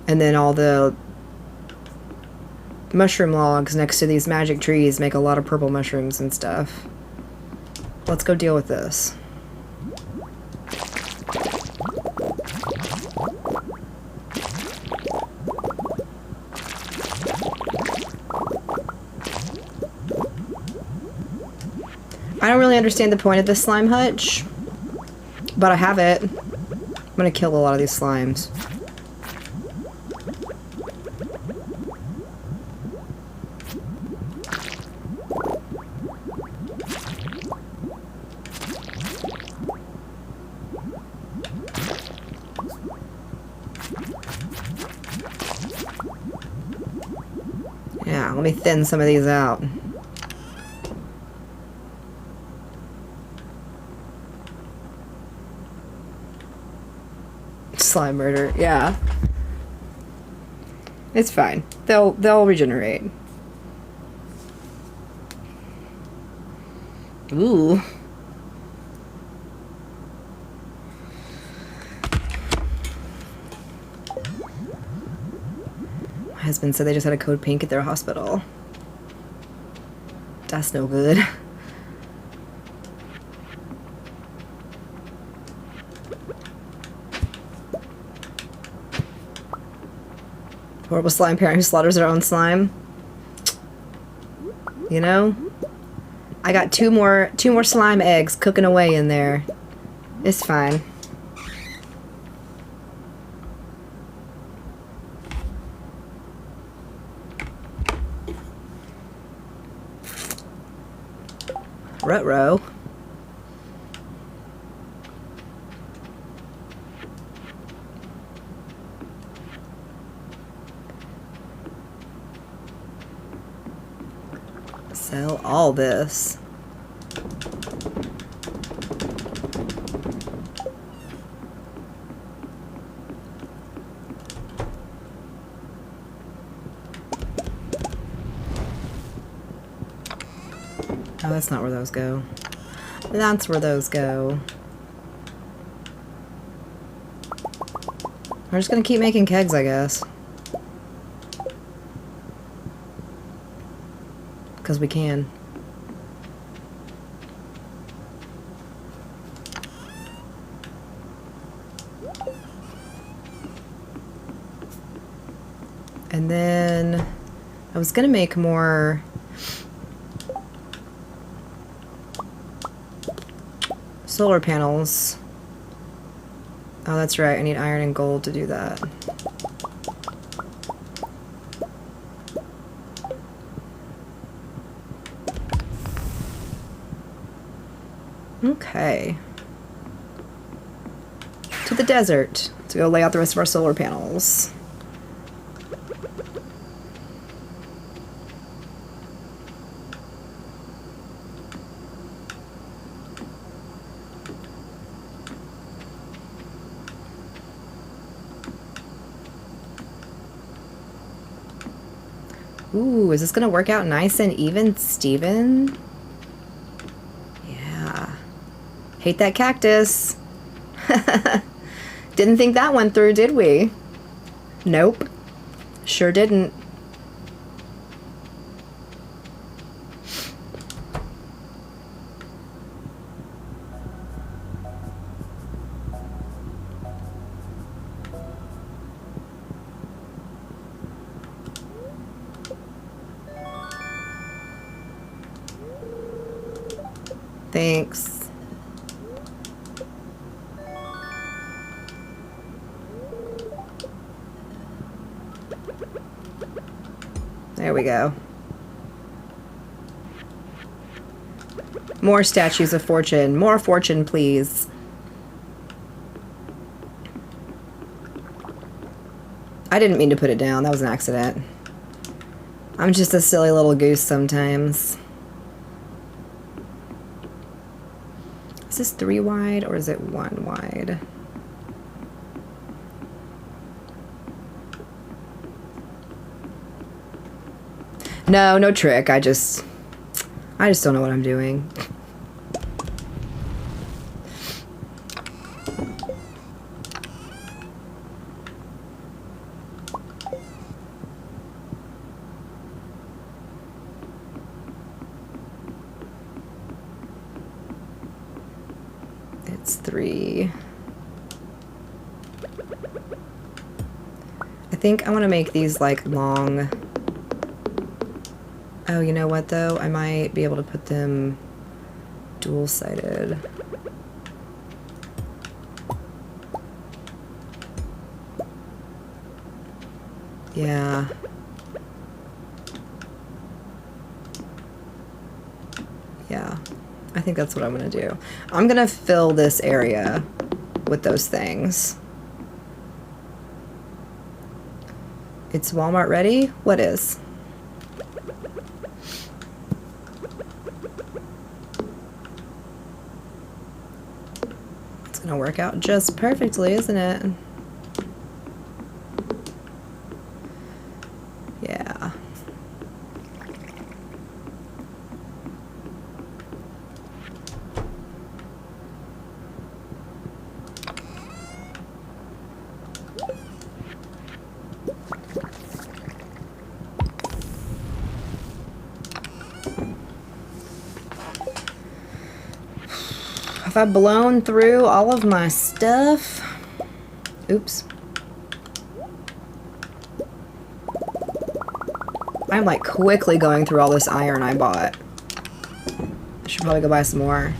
And then all the mushroom logs next to these magic trees make a lot of purple mushrooms and stuff. Let's go deal with this. I don't really understand the point of this slime hutch, but I have it. I'm gonna kill a lot of these slimes. Yeah, let me thin some of these out. Slime murder, yeah. It's fine. They'll regenerate. Ooh. My husband said they just had a code pink at their hospital. That's no good. Horrible slime parent who slaughters their own slime. You know? I got two more slime eggs cooking away in there. It's fine. Ruh-roh. Sell all this. Oh, that's not where those go. That's where those go. We're just gonna keep making kegs, I guess. Because we can. And then I was gonna make more solar panels. Oh, that's right. I need iron and gold to do that. Okay. To the desert to go lay out the rest of our solar panels. Ooh, is this gonna work out nice and even, Steven? Yeah. Hate that cactus. Didn't think that went through, did we? Nope. Sure didn't. Thanks. There we go. More statues of fortune. More fortune, please. I didn't mean to put it down. That was an accident. I'm just a silly little goose sometimes. Is this 3 wide or is it 1 wide? No, no trick. I just don't know what I'm doing. It's 3. I think I want to make these like long. Oh, you know what though? I might be able to put them dual-sided. Yeah. Yeah. I think that's what I'm gonna do. I'm gonna fill this area with those things. It's Walmart ready? What is? It's gonna work out just perfectly, isn't it? Yeah. Have I blown through all of my stuff? Oops. I'm like quickly going through all this iron I bought. I should probably go buy some more.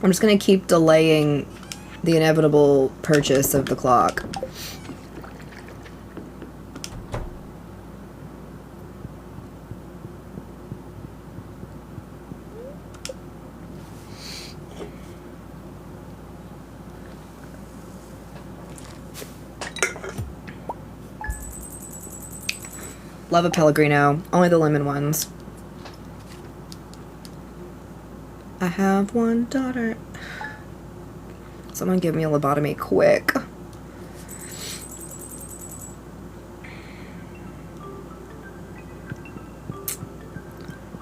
I'm just gonna keep delaying the inevitable purchase of the clock. Love a Pellegrino. Only the lemon ones. I have one daughter. Someone give me a lobotomy quick.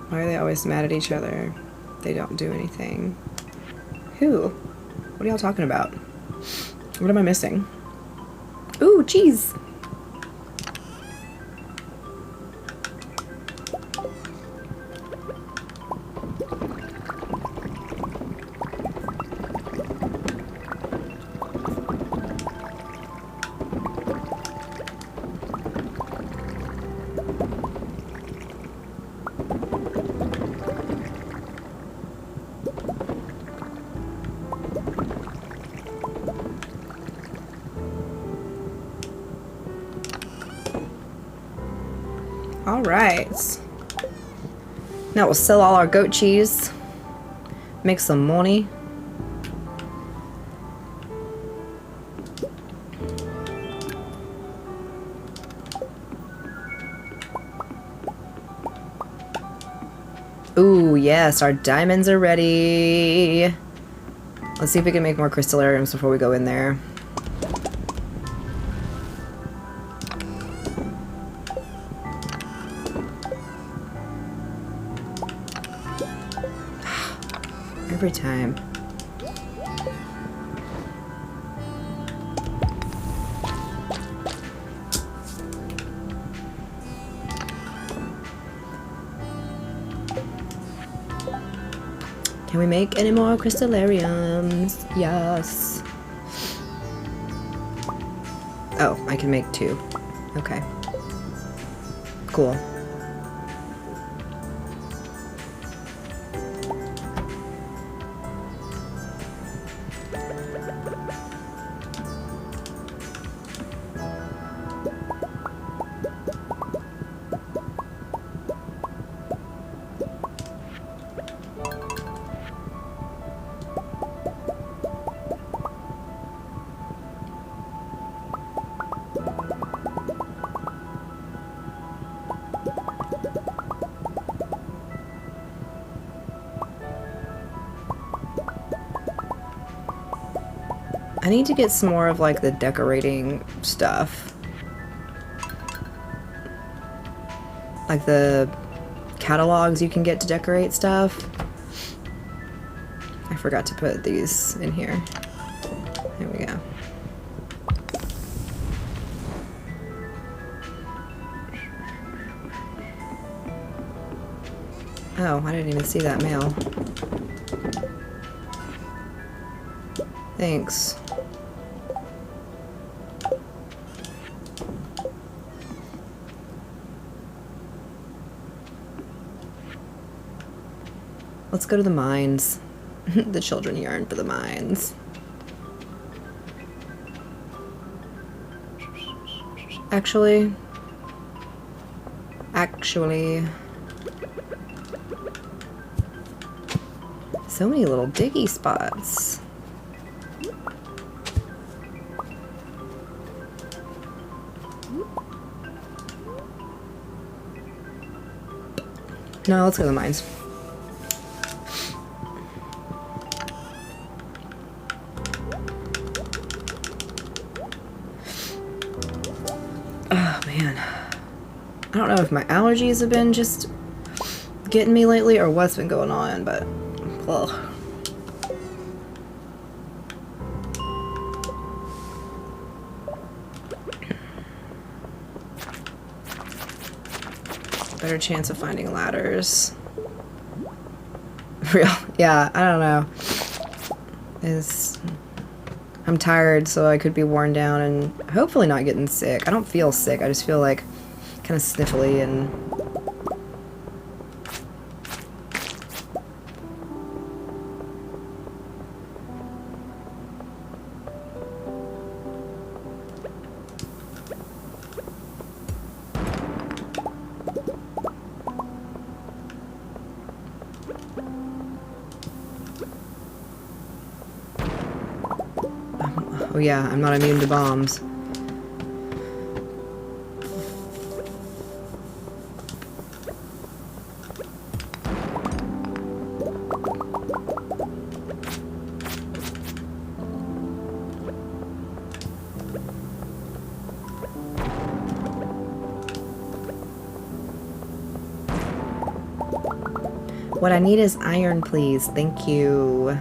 Why are they always mad at each other? They don't do anything. Who? What are y'all talking about? What am I missing? Ooh, cheese! Alright. Now we'll sell all our goat cheese. Make some money. Ooh, yes, our diamonds are ready. Let's see if we can make more crystallariums before we go in there. Every time. Can we make any more crystallariums? Yes. Oh, I can make 2. Okay. Cool. I need to get some more of like the decorating stuff. Like the catalogs you can get to decorate stuff. I forgot to put these in here. There we go. Oh, I didn't even see that mail. Thanks. Let's go to the mines. The children yearn for the mines. Actually, so many little diggy spots. No, let's go to the mines. Oh man, I don't know if my allergies have been just getting me lately or what's been going on, but ugh. Better chance of finding ladders. Real, yeah, I don't know. I'm tired, so I could be worn down and hopefully not getting sick. I don't feel sick, I just feel like kind of sniffly and oh yeah, I'm not immune to bombs. What I need is iron, please. Thank you.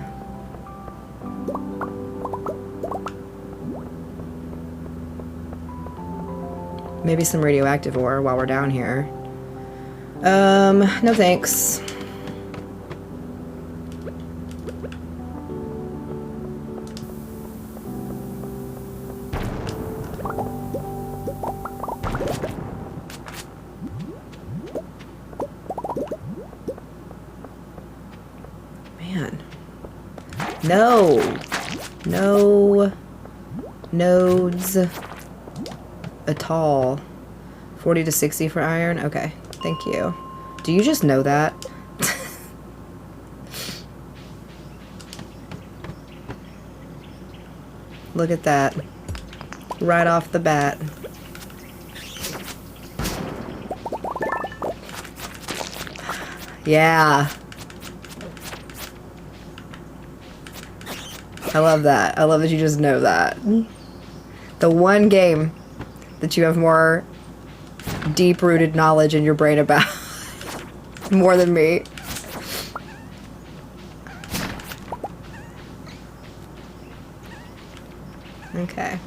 Maybe some radioactive ore while we're down here. No thanks. Man. No. No nodes at all. 40 to 60 for iron? Okay, thank you. Do you just know that? Look at that. Right off the bat. Yeah. I love that. I love that you just know that. The one game that you have more deep-rooted knowledge in your brain about. More than me. Okay.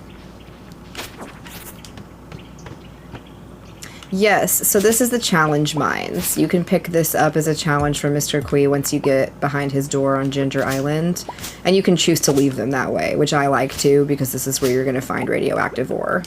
Yes, so this is the challenge mines. You can pick this up as a challenge from Mr. Kui once you get behind his door on Ginger Island. And you can choose to leave them that way, which I like too, because this is where you're going to find radioactive ore.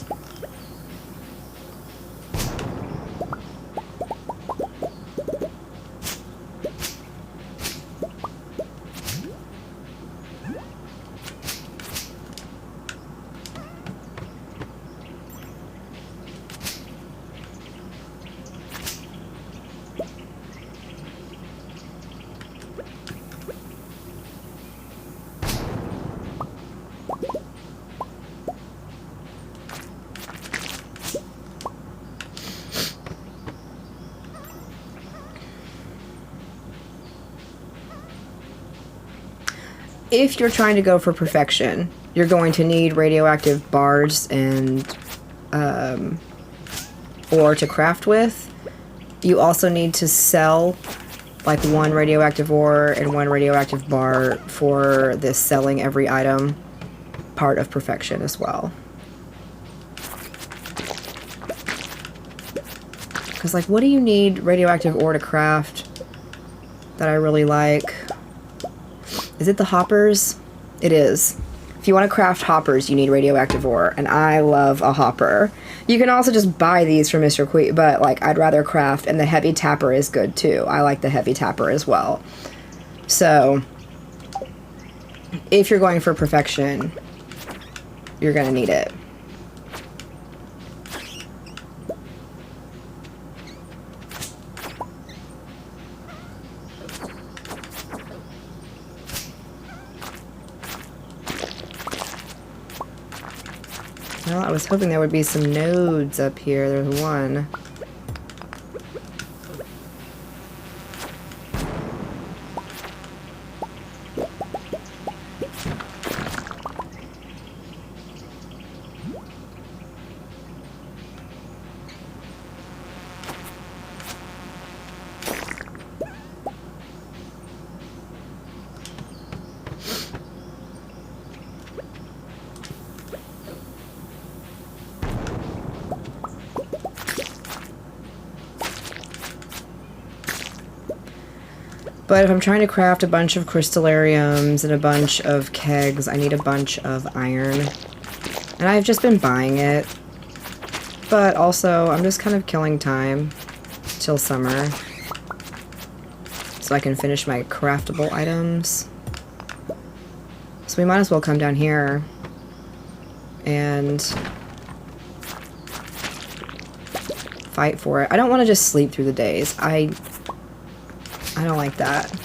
If you're trying to go for perfection, you're going to need radioactive bars and ore to craft with. You also need to sell like 1 radioactive ore and 1 radioactive bar for this selling every item part of perfection as well. Because, like, what do you need radioactive ore to craft that I really like? Is it the hoppers? It is. If you want to craft hoppers, you need radioactive ore, and I love a hopper. You can also just buy these from Mr. Queen, but, like, I'd rather craft, and the heavy tapper is good, too. I like the heavy tapper as well. So, if you're going for perfection, you're gonna need it. Well, I was hoping there would be some nodes up here. There's one. But if I'm trying to craft a bunch of crystallariums and a bunch of kegs, I need a bunch of iron. And I've just been buying it. But also, I'm just kind of killing time till summer. So I can finish my craftable items. So we might as well come down here and fight for it. I don't want to just sleep through the days. I don't like that.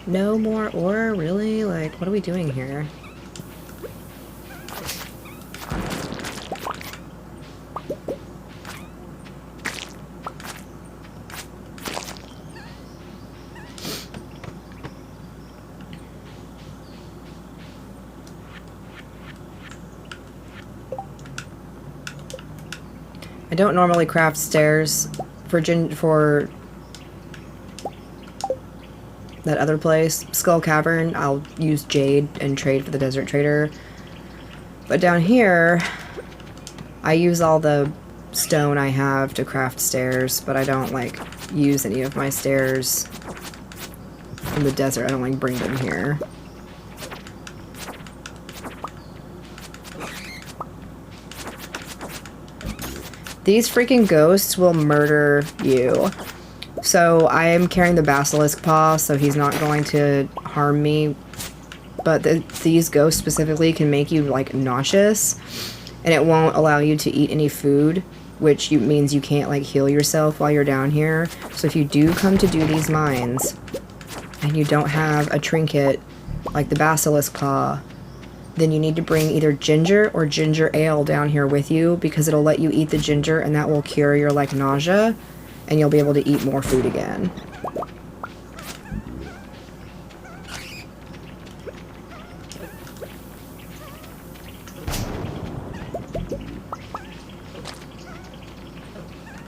No more ore? Really? Like, what are we doing here? I don't normally craft stairs for that other place, Skull Cavern. I'll use jade and trade for the Desert Trader. But down here, I use all the stone I have to craft stairs, but I don't, like, use any of my stairs in the desert. I don't, like, bring them here. These freaking ghosts will murder you. So I am carrying the Basilisk Paw, so he's not going to harm me. But these ghosts specifically can make you, like, nauseous. And it won't allow you to eat any food, which means you can't, like, heal yourself while you're down here. So if you do come to do these mines, and you don't have a trinket, like the Basilisk Paw, then you need to bring either ginger or ginger ale down here with you, because it'll let you eat the ginger, and that will cure your, like, nausea. And you'll be able to eat more food again.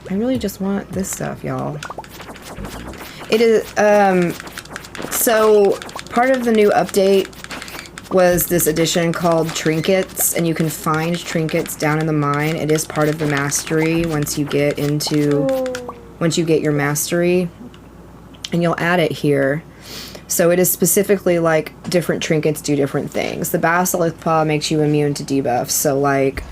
I really just want this stuff, y'all. It is, so part of the new update was this edition called Trinkets, and you can find trinkets down in the mine. It is part of the mastery once you get your mastery, and you'll add it here. So it is specifically, like, different trinkets do different things. The Basilisk Paw makes you immune to debuffs, so, like,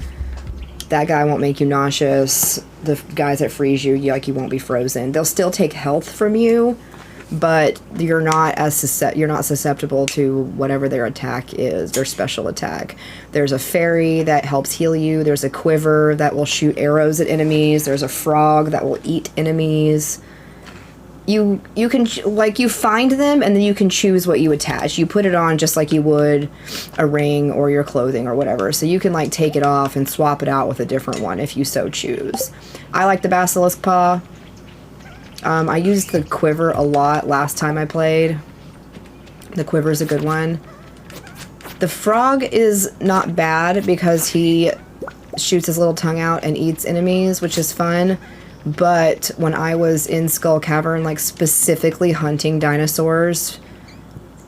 that guy won't make you nauseous. the guys that freeze you, like, you won't be frozen. They'll still take health from you, but you're not susceptible to whatever their attack is, their special attack. There's a fairy that helps heal you. There's a quiver that will shoot arrows at enemies. There's a frog that will eat enemies. You can, like, you find them and then you can choose what you attach. You put it on just like you would a ring or your clothing or whatever. So you can, like, take it off and swap it out with a different one if you so choose. I like the basilisk paw. I used the quiver a lot last time I played. The quiver's a good one. The frog is not bad because he shoots his little tongue out and eats enemies, which is fun. But when I was in Skull Cavern, like, specifically hunting dinosaurs,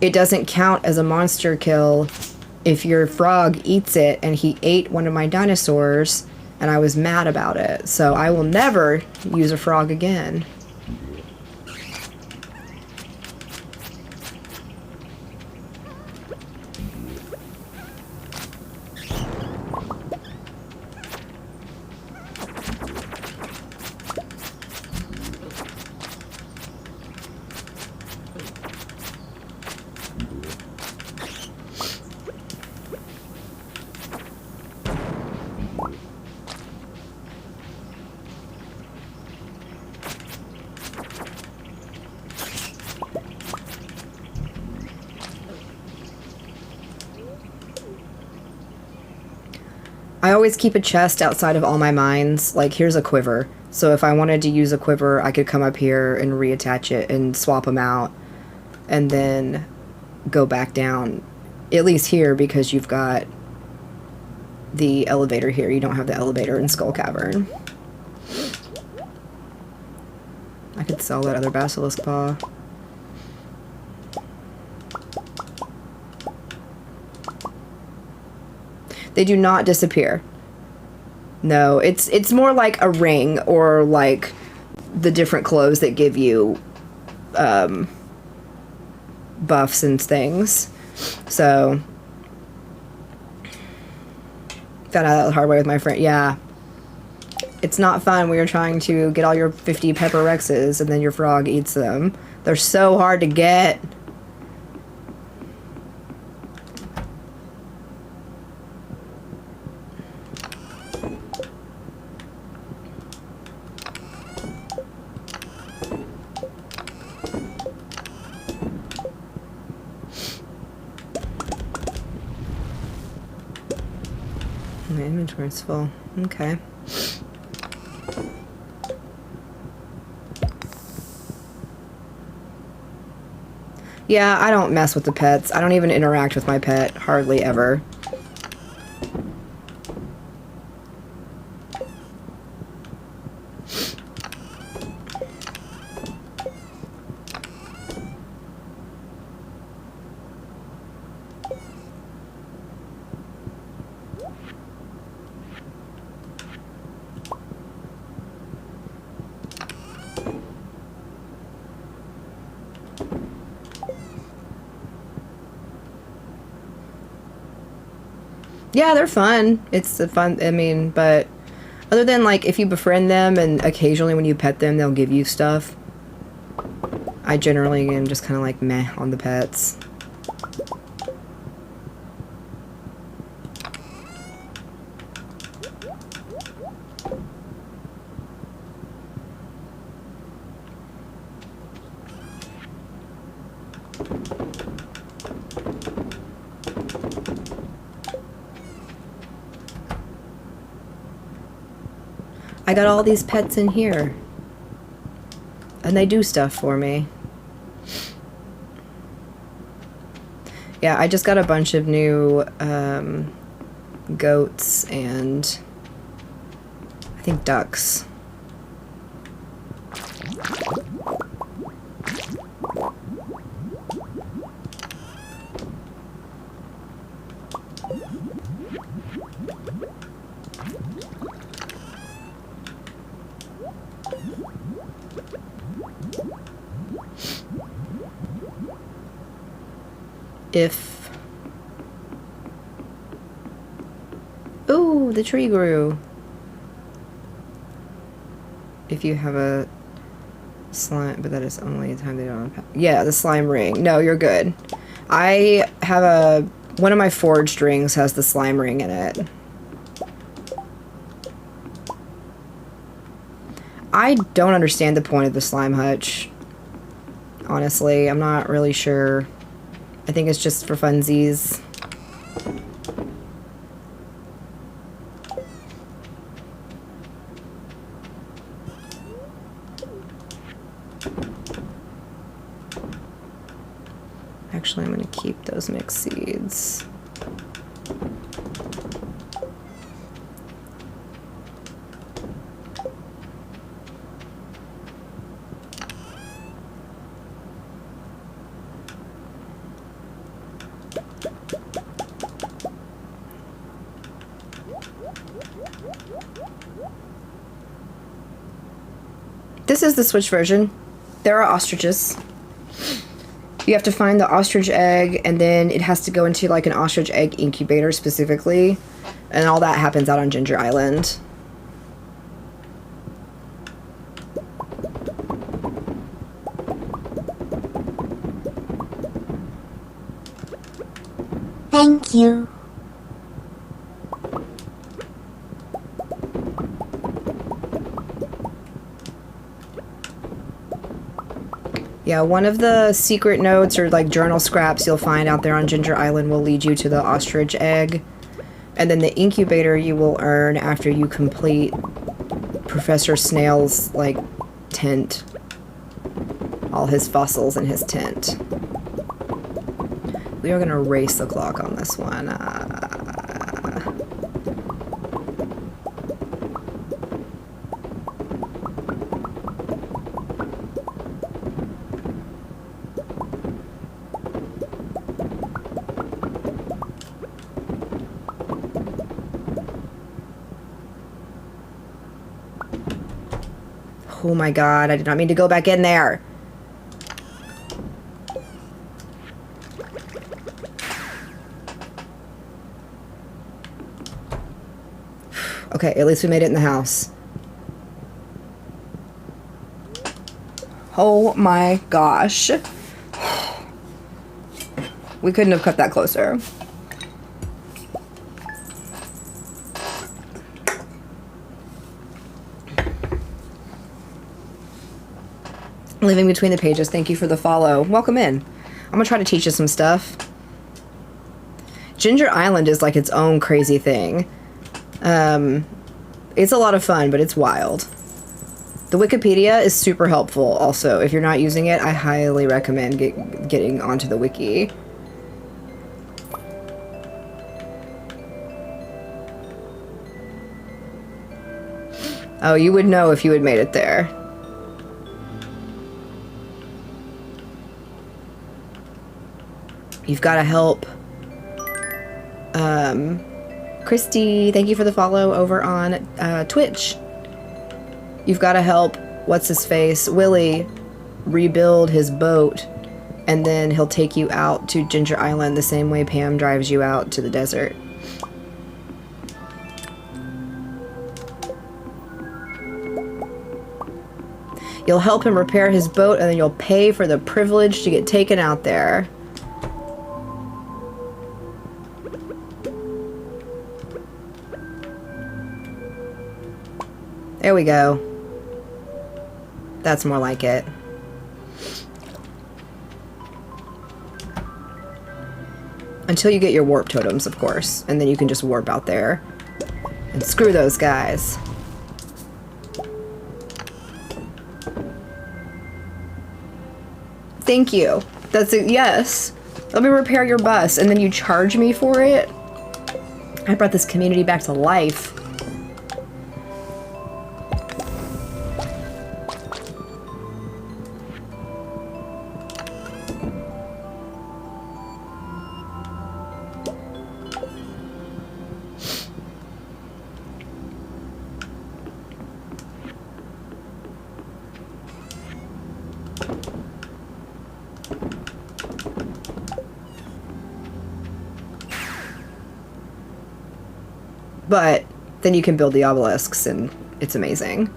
it doesn't count as a monster kill if your frog eats it, and he ate one of my dinosaurs, and I was mad about it. So I will never use a frog again. I always keep a chest outside of all my mines. Like, here's a quiver. So if I wanted to use a quiver, I could come up here and reattach it and swap them out. And then go back down. At least here, because you've got the elevator here. You don't have the elevator in Skull Cavern. I could sell that other basilisk paw. They do not disappear. No, it's more like a ring or like the different clothes that give you buffs and things. So found out that the hard way with my friend. Yeah. It's not fun when you're trying to get all your 50 pepper Rexes and then your frog eats them. They're so hard to get. My inventory's full. Okay. Yeah, I don't mess with the pets. I don't even interact with my pet. Hardly ever. Yeah, they're fun. It's a fun, I mean, but other than, like, if you befriend them and occasionally when you pet them, they'll give you stuff. I generally am just kind of like meh on the pets. I got all these pets in here. And they do stuff for me. Yeah, I just got a bunch of new goats and I think ducks. If... Ooh, the tree grew. if you have a slime, but that is only the time they don't unpack. Yeah, the slime ring. No, you're good. I have one of my forged rings has the slime ring in it. I don't understand the point of the slime hutch. Honestly, I'm not really sure. I think it's just for funsies. Actually, I'm going to keep those mixed seeds. This is the Switch version. There are ostriches. You have to find the ostrich egg, and then it has to go into like an ostrich egg incubator specifically, and all that happens out on Ginger Island. Thank you. Yeah, one of the secret notes or like journal scraps you'll find out there on Ginger Island will lead you to the ostrich egg. And then the incubator you will earn after you complete Professor Snail's like tent. All his fossils in his tent. We are gonna race the clock on this one. Oh my god, I did not mean to go back in there. Okay, at least we made it in the house. Oh my gosh. We couldn't have cut that closer. Living between the pages, thank you for the follow. Welcome in. I'm gonna try to teach you some stuff. Ginger Island is like its own crazy thing. It's a lot of fun, but it's wild. The Wikipedia is super helpful also. If you're not using it, I highly recommend getting onto the wiki. Oh, you would know if you had made it there. You've got to help. Christy, thank you for the follow over on Twitch. You've got to help, what's his face, Willie, rebuild his boat, and then he'll take you out to Ginger Island the same way Pam drives you out to the desert. You'll help him repair his boat, and then you'll pay for the privilege to get taken out there. There we go. That's more like it. Until you get your warp totems, of course. And then you can just warp out there. And screw those guys. Thank you. That's it. Yes. Let me repair your bus, and then you charge me for it? I brought this community back to life. But then you can build the obelisks, and it's amazing.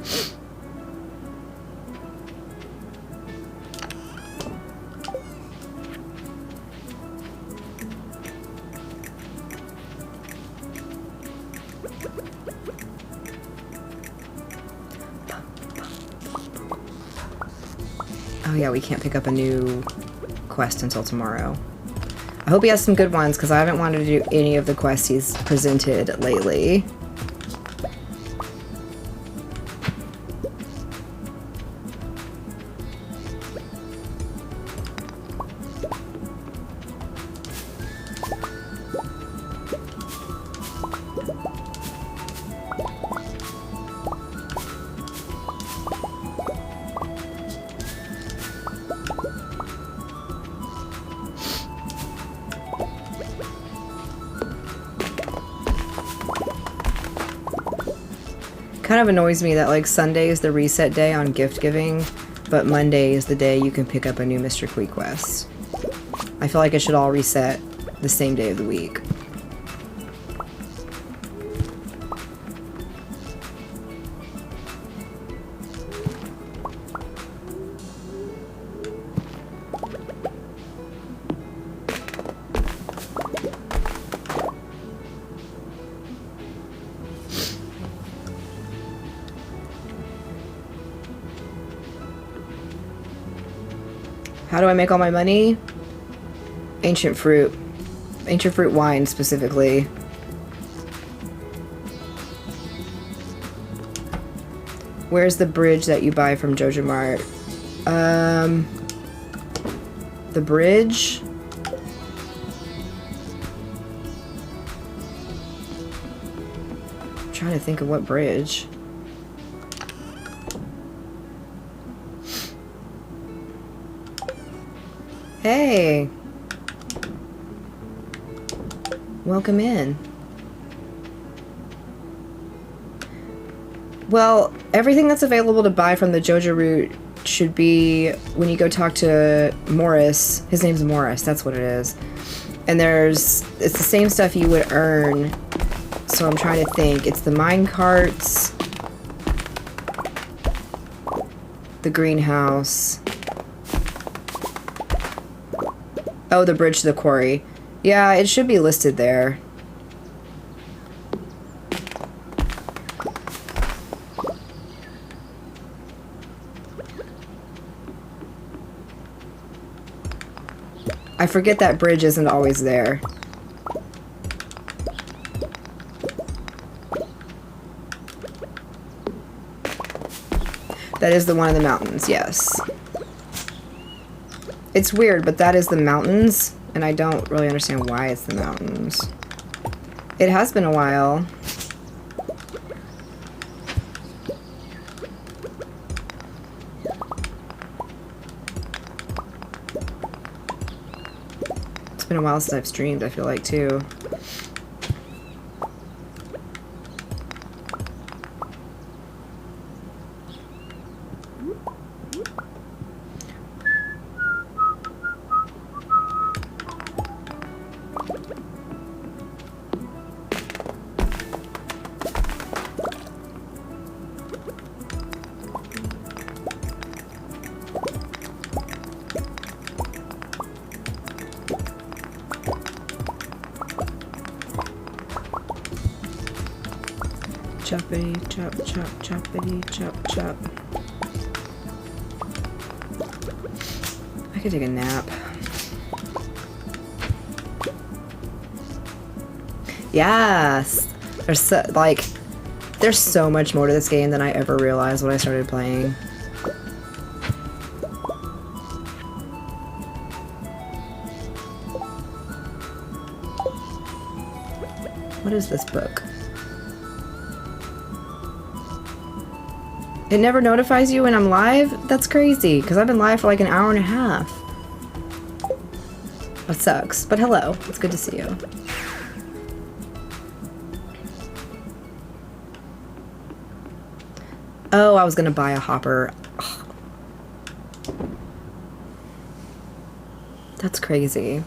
Oh yeah, we can't pick up a new quest until tomorrow. I hope he has some good ones, because I haven't wanted to do any of the quests he's presented lately. Kind of annoys me that like Sunday is the reset day on gift giving, but Monday is the day you can pick up a new Mr. Quee quest. I feel like it should all reset the same day of the week. How do I make all my money? Ancient fruit. Ancient fruit wine, specifically. Where's the bridge that you buy from Joja Mart? The bridge? I'm trying to think of what bridge. Hey! Welcome in. Well, everything that's available to buy from the Joja route should be when you go talk to Morris. His name's Morris, that's what it is. And it's the same stuff you would earn. So I'm trying to think. It's the mine carts, the greenhouse. Oh, the bridge to the quarry. Yeah, it should be listed there. I forget that bridge isn't always there. That is the one in the mountains, yes. It's weird, but that is the mountains, and I don't really understand why it's the mountains. It has been a while. It's been a while since I've streamed, I feel like, too. Choppity chop chop choppity chop chop. I could take a nap. Yes! There's so much more to this game than I ever realized when I started playing. What is this book? It never notifies you when I'm live? That's crazy, because I've been live for like an hour and a half. That sucks, but hello. It's good to see you. Oh, I was gonna buy a hopper. Ugh. That's crazy.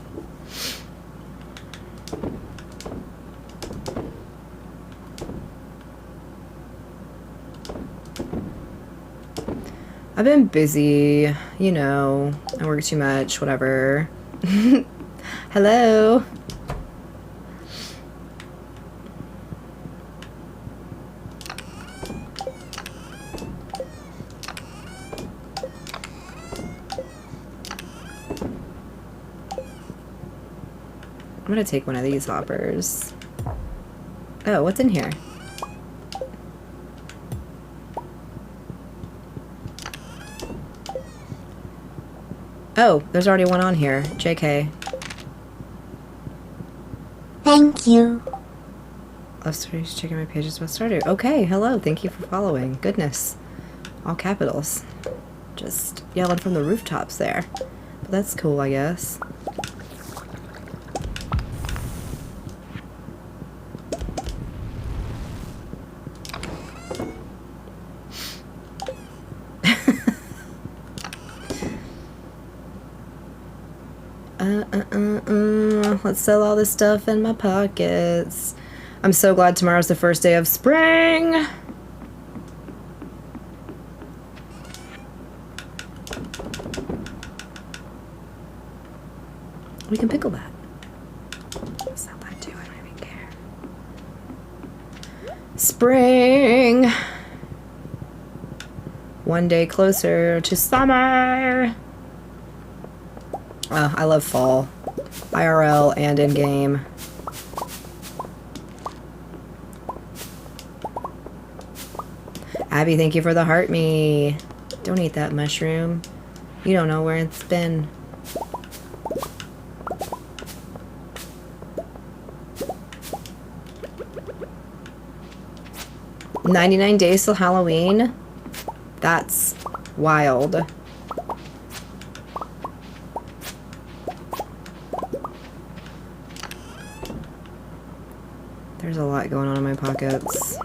I've been busy, you know, I work too much, whatever. Hello. gonna take one of these hoppers. Oh, what's in here? Oh, there's already one on here. JK. Thank you. Love stories, checking my pages about Stardew. Okay, hello, thank you for following. Goodness. All capitals. Just yelling from the rooftops there. But that's cool, I guess. Let's sell all this stuff in my pockets. I'm so glad tomorrow's the first day of spring. We can pickle that. Sell that too, I don't even care. Spring. One day closer to summer. Oh, I love fall. IRL and in-game. Abby, thank you for the heart me. Don't eat that mushroom. You don't know where it's been. "99 days till Halloween?" That's wild. There's a lot going on in my pockets.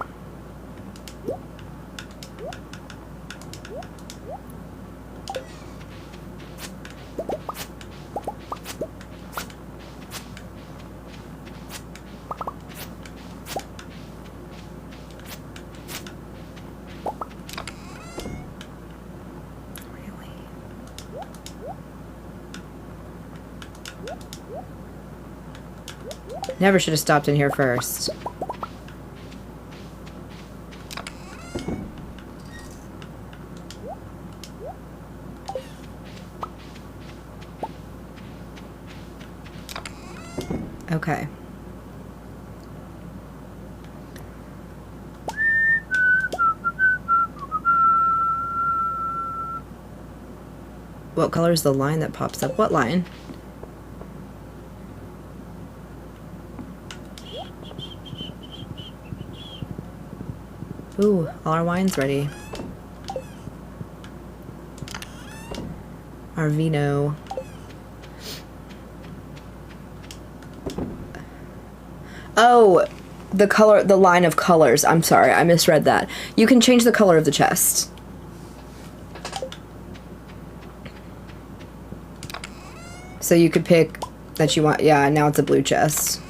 Never should have stopped in here first. Okay. What color is the line that pops up? What line? Ooh, all our wine's ready. Our vino. Oh, the color, the line of colors. I'm sorry, I misread that. You can change the color of the chest. So you could pick that you want, yeah, now it's a blue chest.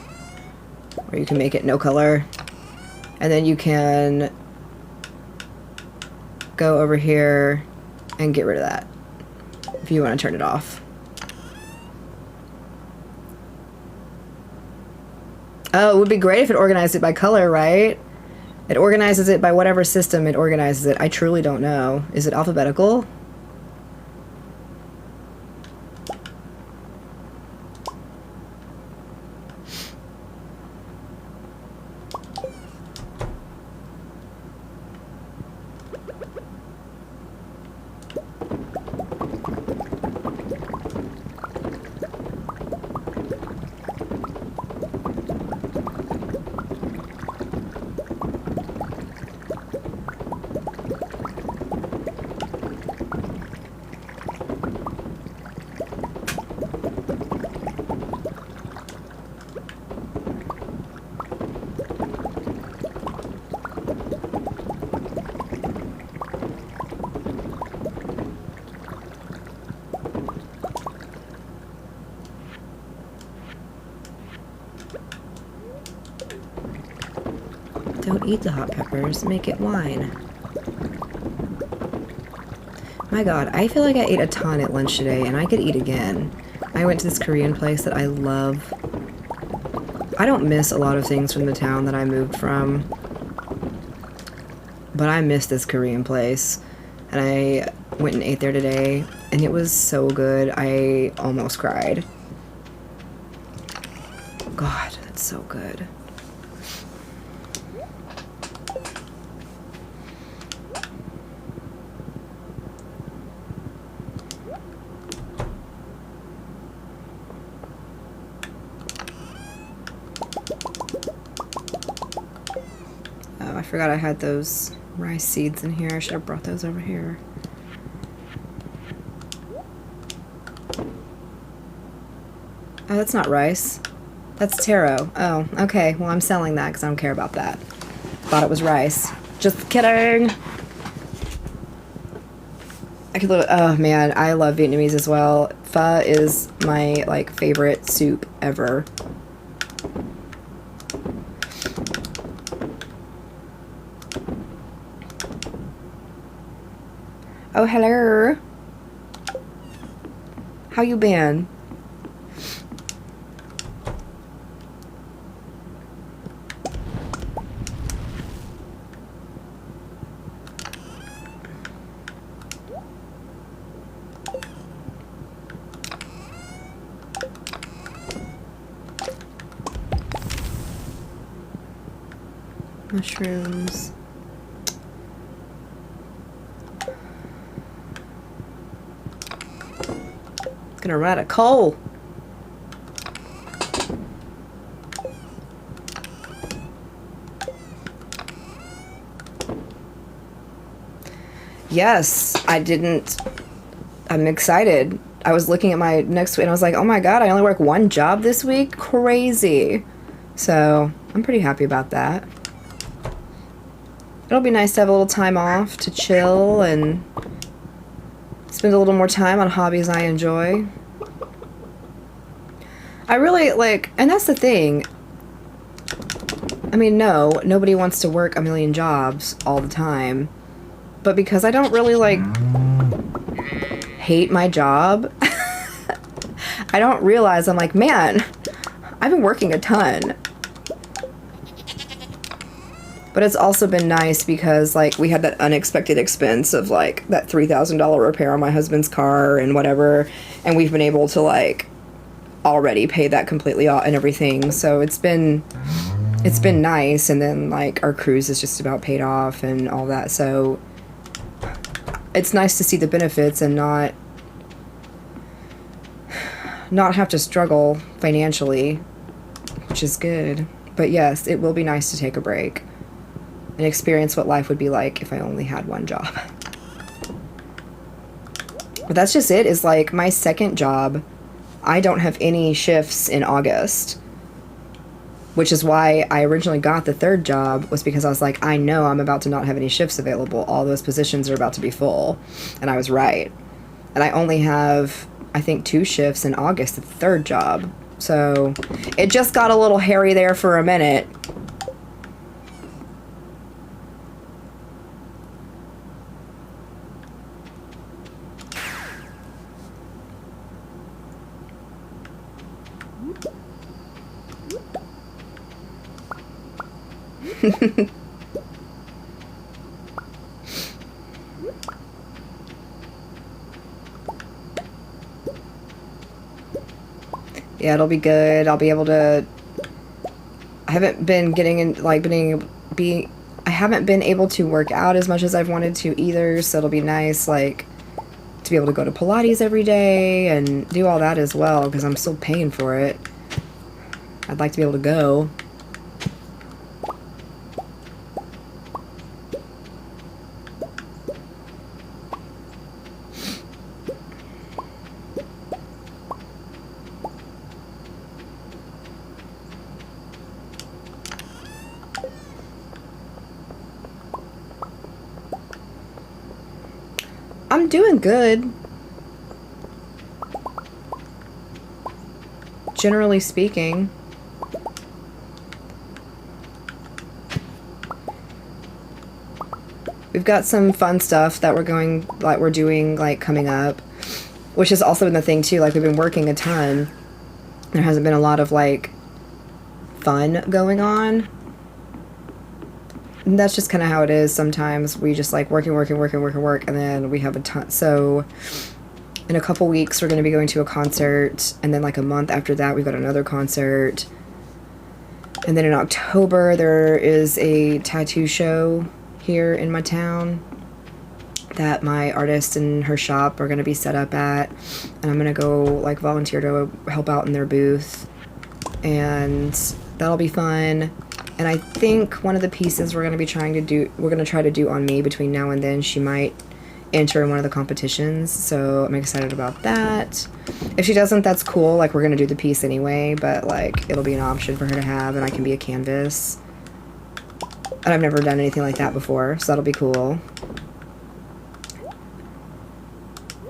Or you can make it no color. And then you can go over here and get rid of that if you want to turn it off. Oh, it would be great if it organized it by color, right? It organizes it by whatever system it organizes it. I truly don't know. Is it alphabetical? Don't eat the hot peppers, make it wine. My god, I feel like I ate a ton at lunch today and I could eat again. I went to this Korean place that I love. I don't miss a lot of things from the town that I moved from, but I miss this Korean place. And I went and ate there today and it was so good. I almost cried. God, that's so good. Oh, I forgot I had those rice seeds in here. I should have brought those over here. Oh, that's not rice. That's taro. Oh, okay. Well, I'm selling that because I don't care about that. Thought it was rice. Just kidding. I could oh man, I love Vietnamese as well. Pho is my like favorite soup ever. Oh, hello. How you been? Mushrooms. Gonna run out of coal. Yes, I didn't. I'm excited. I was looking at my next week and I was like, oh my god, I only work one job this week? Crazy. So, I'm pretty happy about that. It'll be nice to have a little time off to chill and spend a little more time on hobbies I enjoy. I really, like, and that's the thing. I mean, no, nobody wants to work a million jobs all the time. But because I don't really, like, hate my job, I don't realize, I'm like, man, I've been working a ton. But it's also been nice because, like, we had that unexpected expense of, like, that $3,000 repair on my husband's car and whatever. And we've been able to, like, already pay that completely off and everything. So it's been nice. And then, like, our cruise is just about paid off and all that. So it's nice to see the benefits and not have to struggle financially, which is good. But yes, it will be nice to take a break and experience what life would be like if I only had one job. But that's just it, is like my second job, I don't have any shifts in August, which is why I originally got the third job, was because I was like, I know I'm about to not have any shifts available. All those positions are about to be full. And I was right. And I only have, I think, 2 shifts in August at the third job. So it just got a little hairy there for a minute. Yeah, it'll be good. I'll be able to... I haven't been getting in, like, I haven't been able to work out as much as I've wanted to either, so it'll be nice, like, to be able to go to Pilates every day and do all that as well, because I'm still paying for it. I'd like to be able to go. I'm doing good. Generally speaking. We've got some fun stuff that we're doing, like, coming up, which has also been the thing too. Like, we've been working a ton. There hasn't been a lot of, like, fun going on. And that's just kind of how it is sometimes. We just, like, work, and then we have a ton. So in a couple weeks, we're going to be going to a concert, and then, like, a month after that, we've got another concert. And then in October, there is a tattoo show here in my town that my artist and her shop are going to be set up at. And I'm going to go like volunteer to help out in their booth. And that'll be fun. And I think one of the pieces we're going to try to do on me between now and then, she might enter in one of the competitions. So I'm excited about that. If she doesn't, that's cool. Like, we're going to do the piece anyway, but like, it'll be an option for her to have, and I can be a canvas. And I've never done anything like that before, so that'll be cool.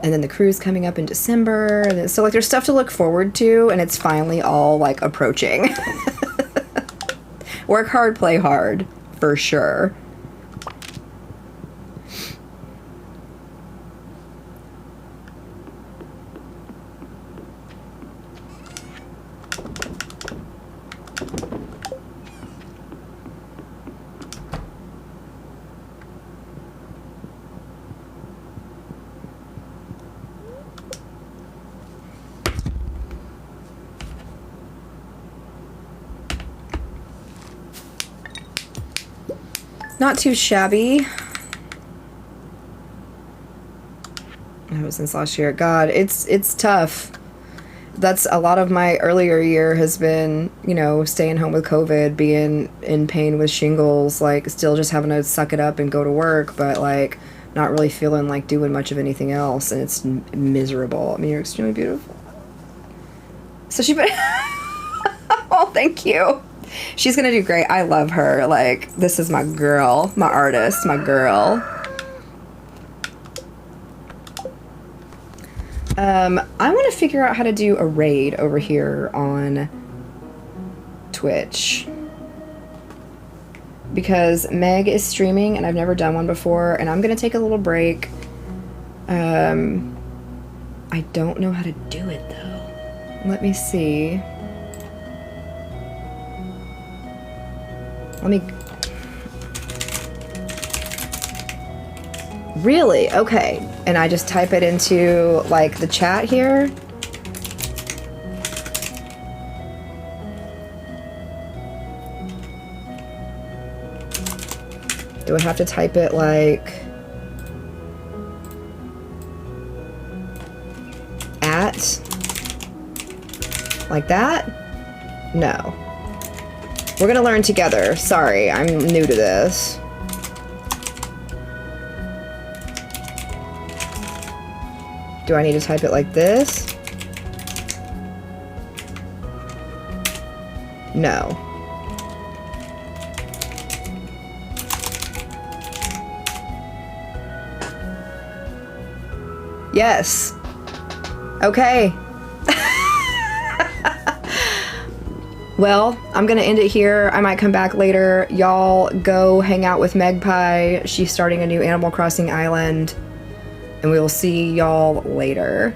And then the cruise coming up in December. So like, there's stuff to look forward to, and it's finally all like approaching. Work hard, play hard, for sure. Not too shabby. That was since last year. God, it's tough. That's a lot of my earlier year has been, you know, staying home with COVID, being in pain with shingles, like still just having to suck it up and go to work, but like not really feeling like doing much of anything else, and it's miserable. I mean, you're extremely beautiful. So oh, thank you. She's gonna do great. I love her. Like, this is my girl, my artist, my girl. I want to figure out how to do a raid over here on Twitch, because Meg is streaming and I've never done one before, and I'm gonna take a little break. I don't know how to do it though. Let me see. Let me... Really? Okay. And I just type it into, like, the chat here? Do I have to type it, like... at? Like that? No. We're gonna learn together. Sorry, I'm new to this. Do I need to type it like this? No. Yes. Okay. Well, I'm gonna end it here. I might come back later. Y'all go hang out with Megpie. She's starting a new Animal Crossing island. And we will see y'all later.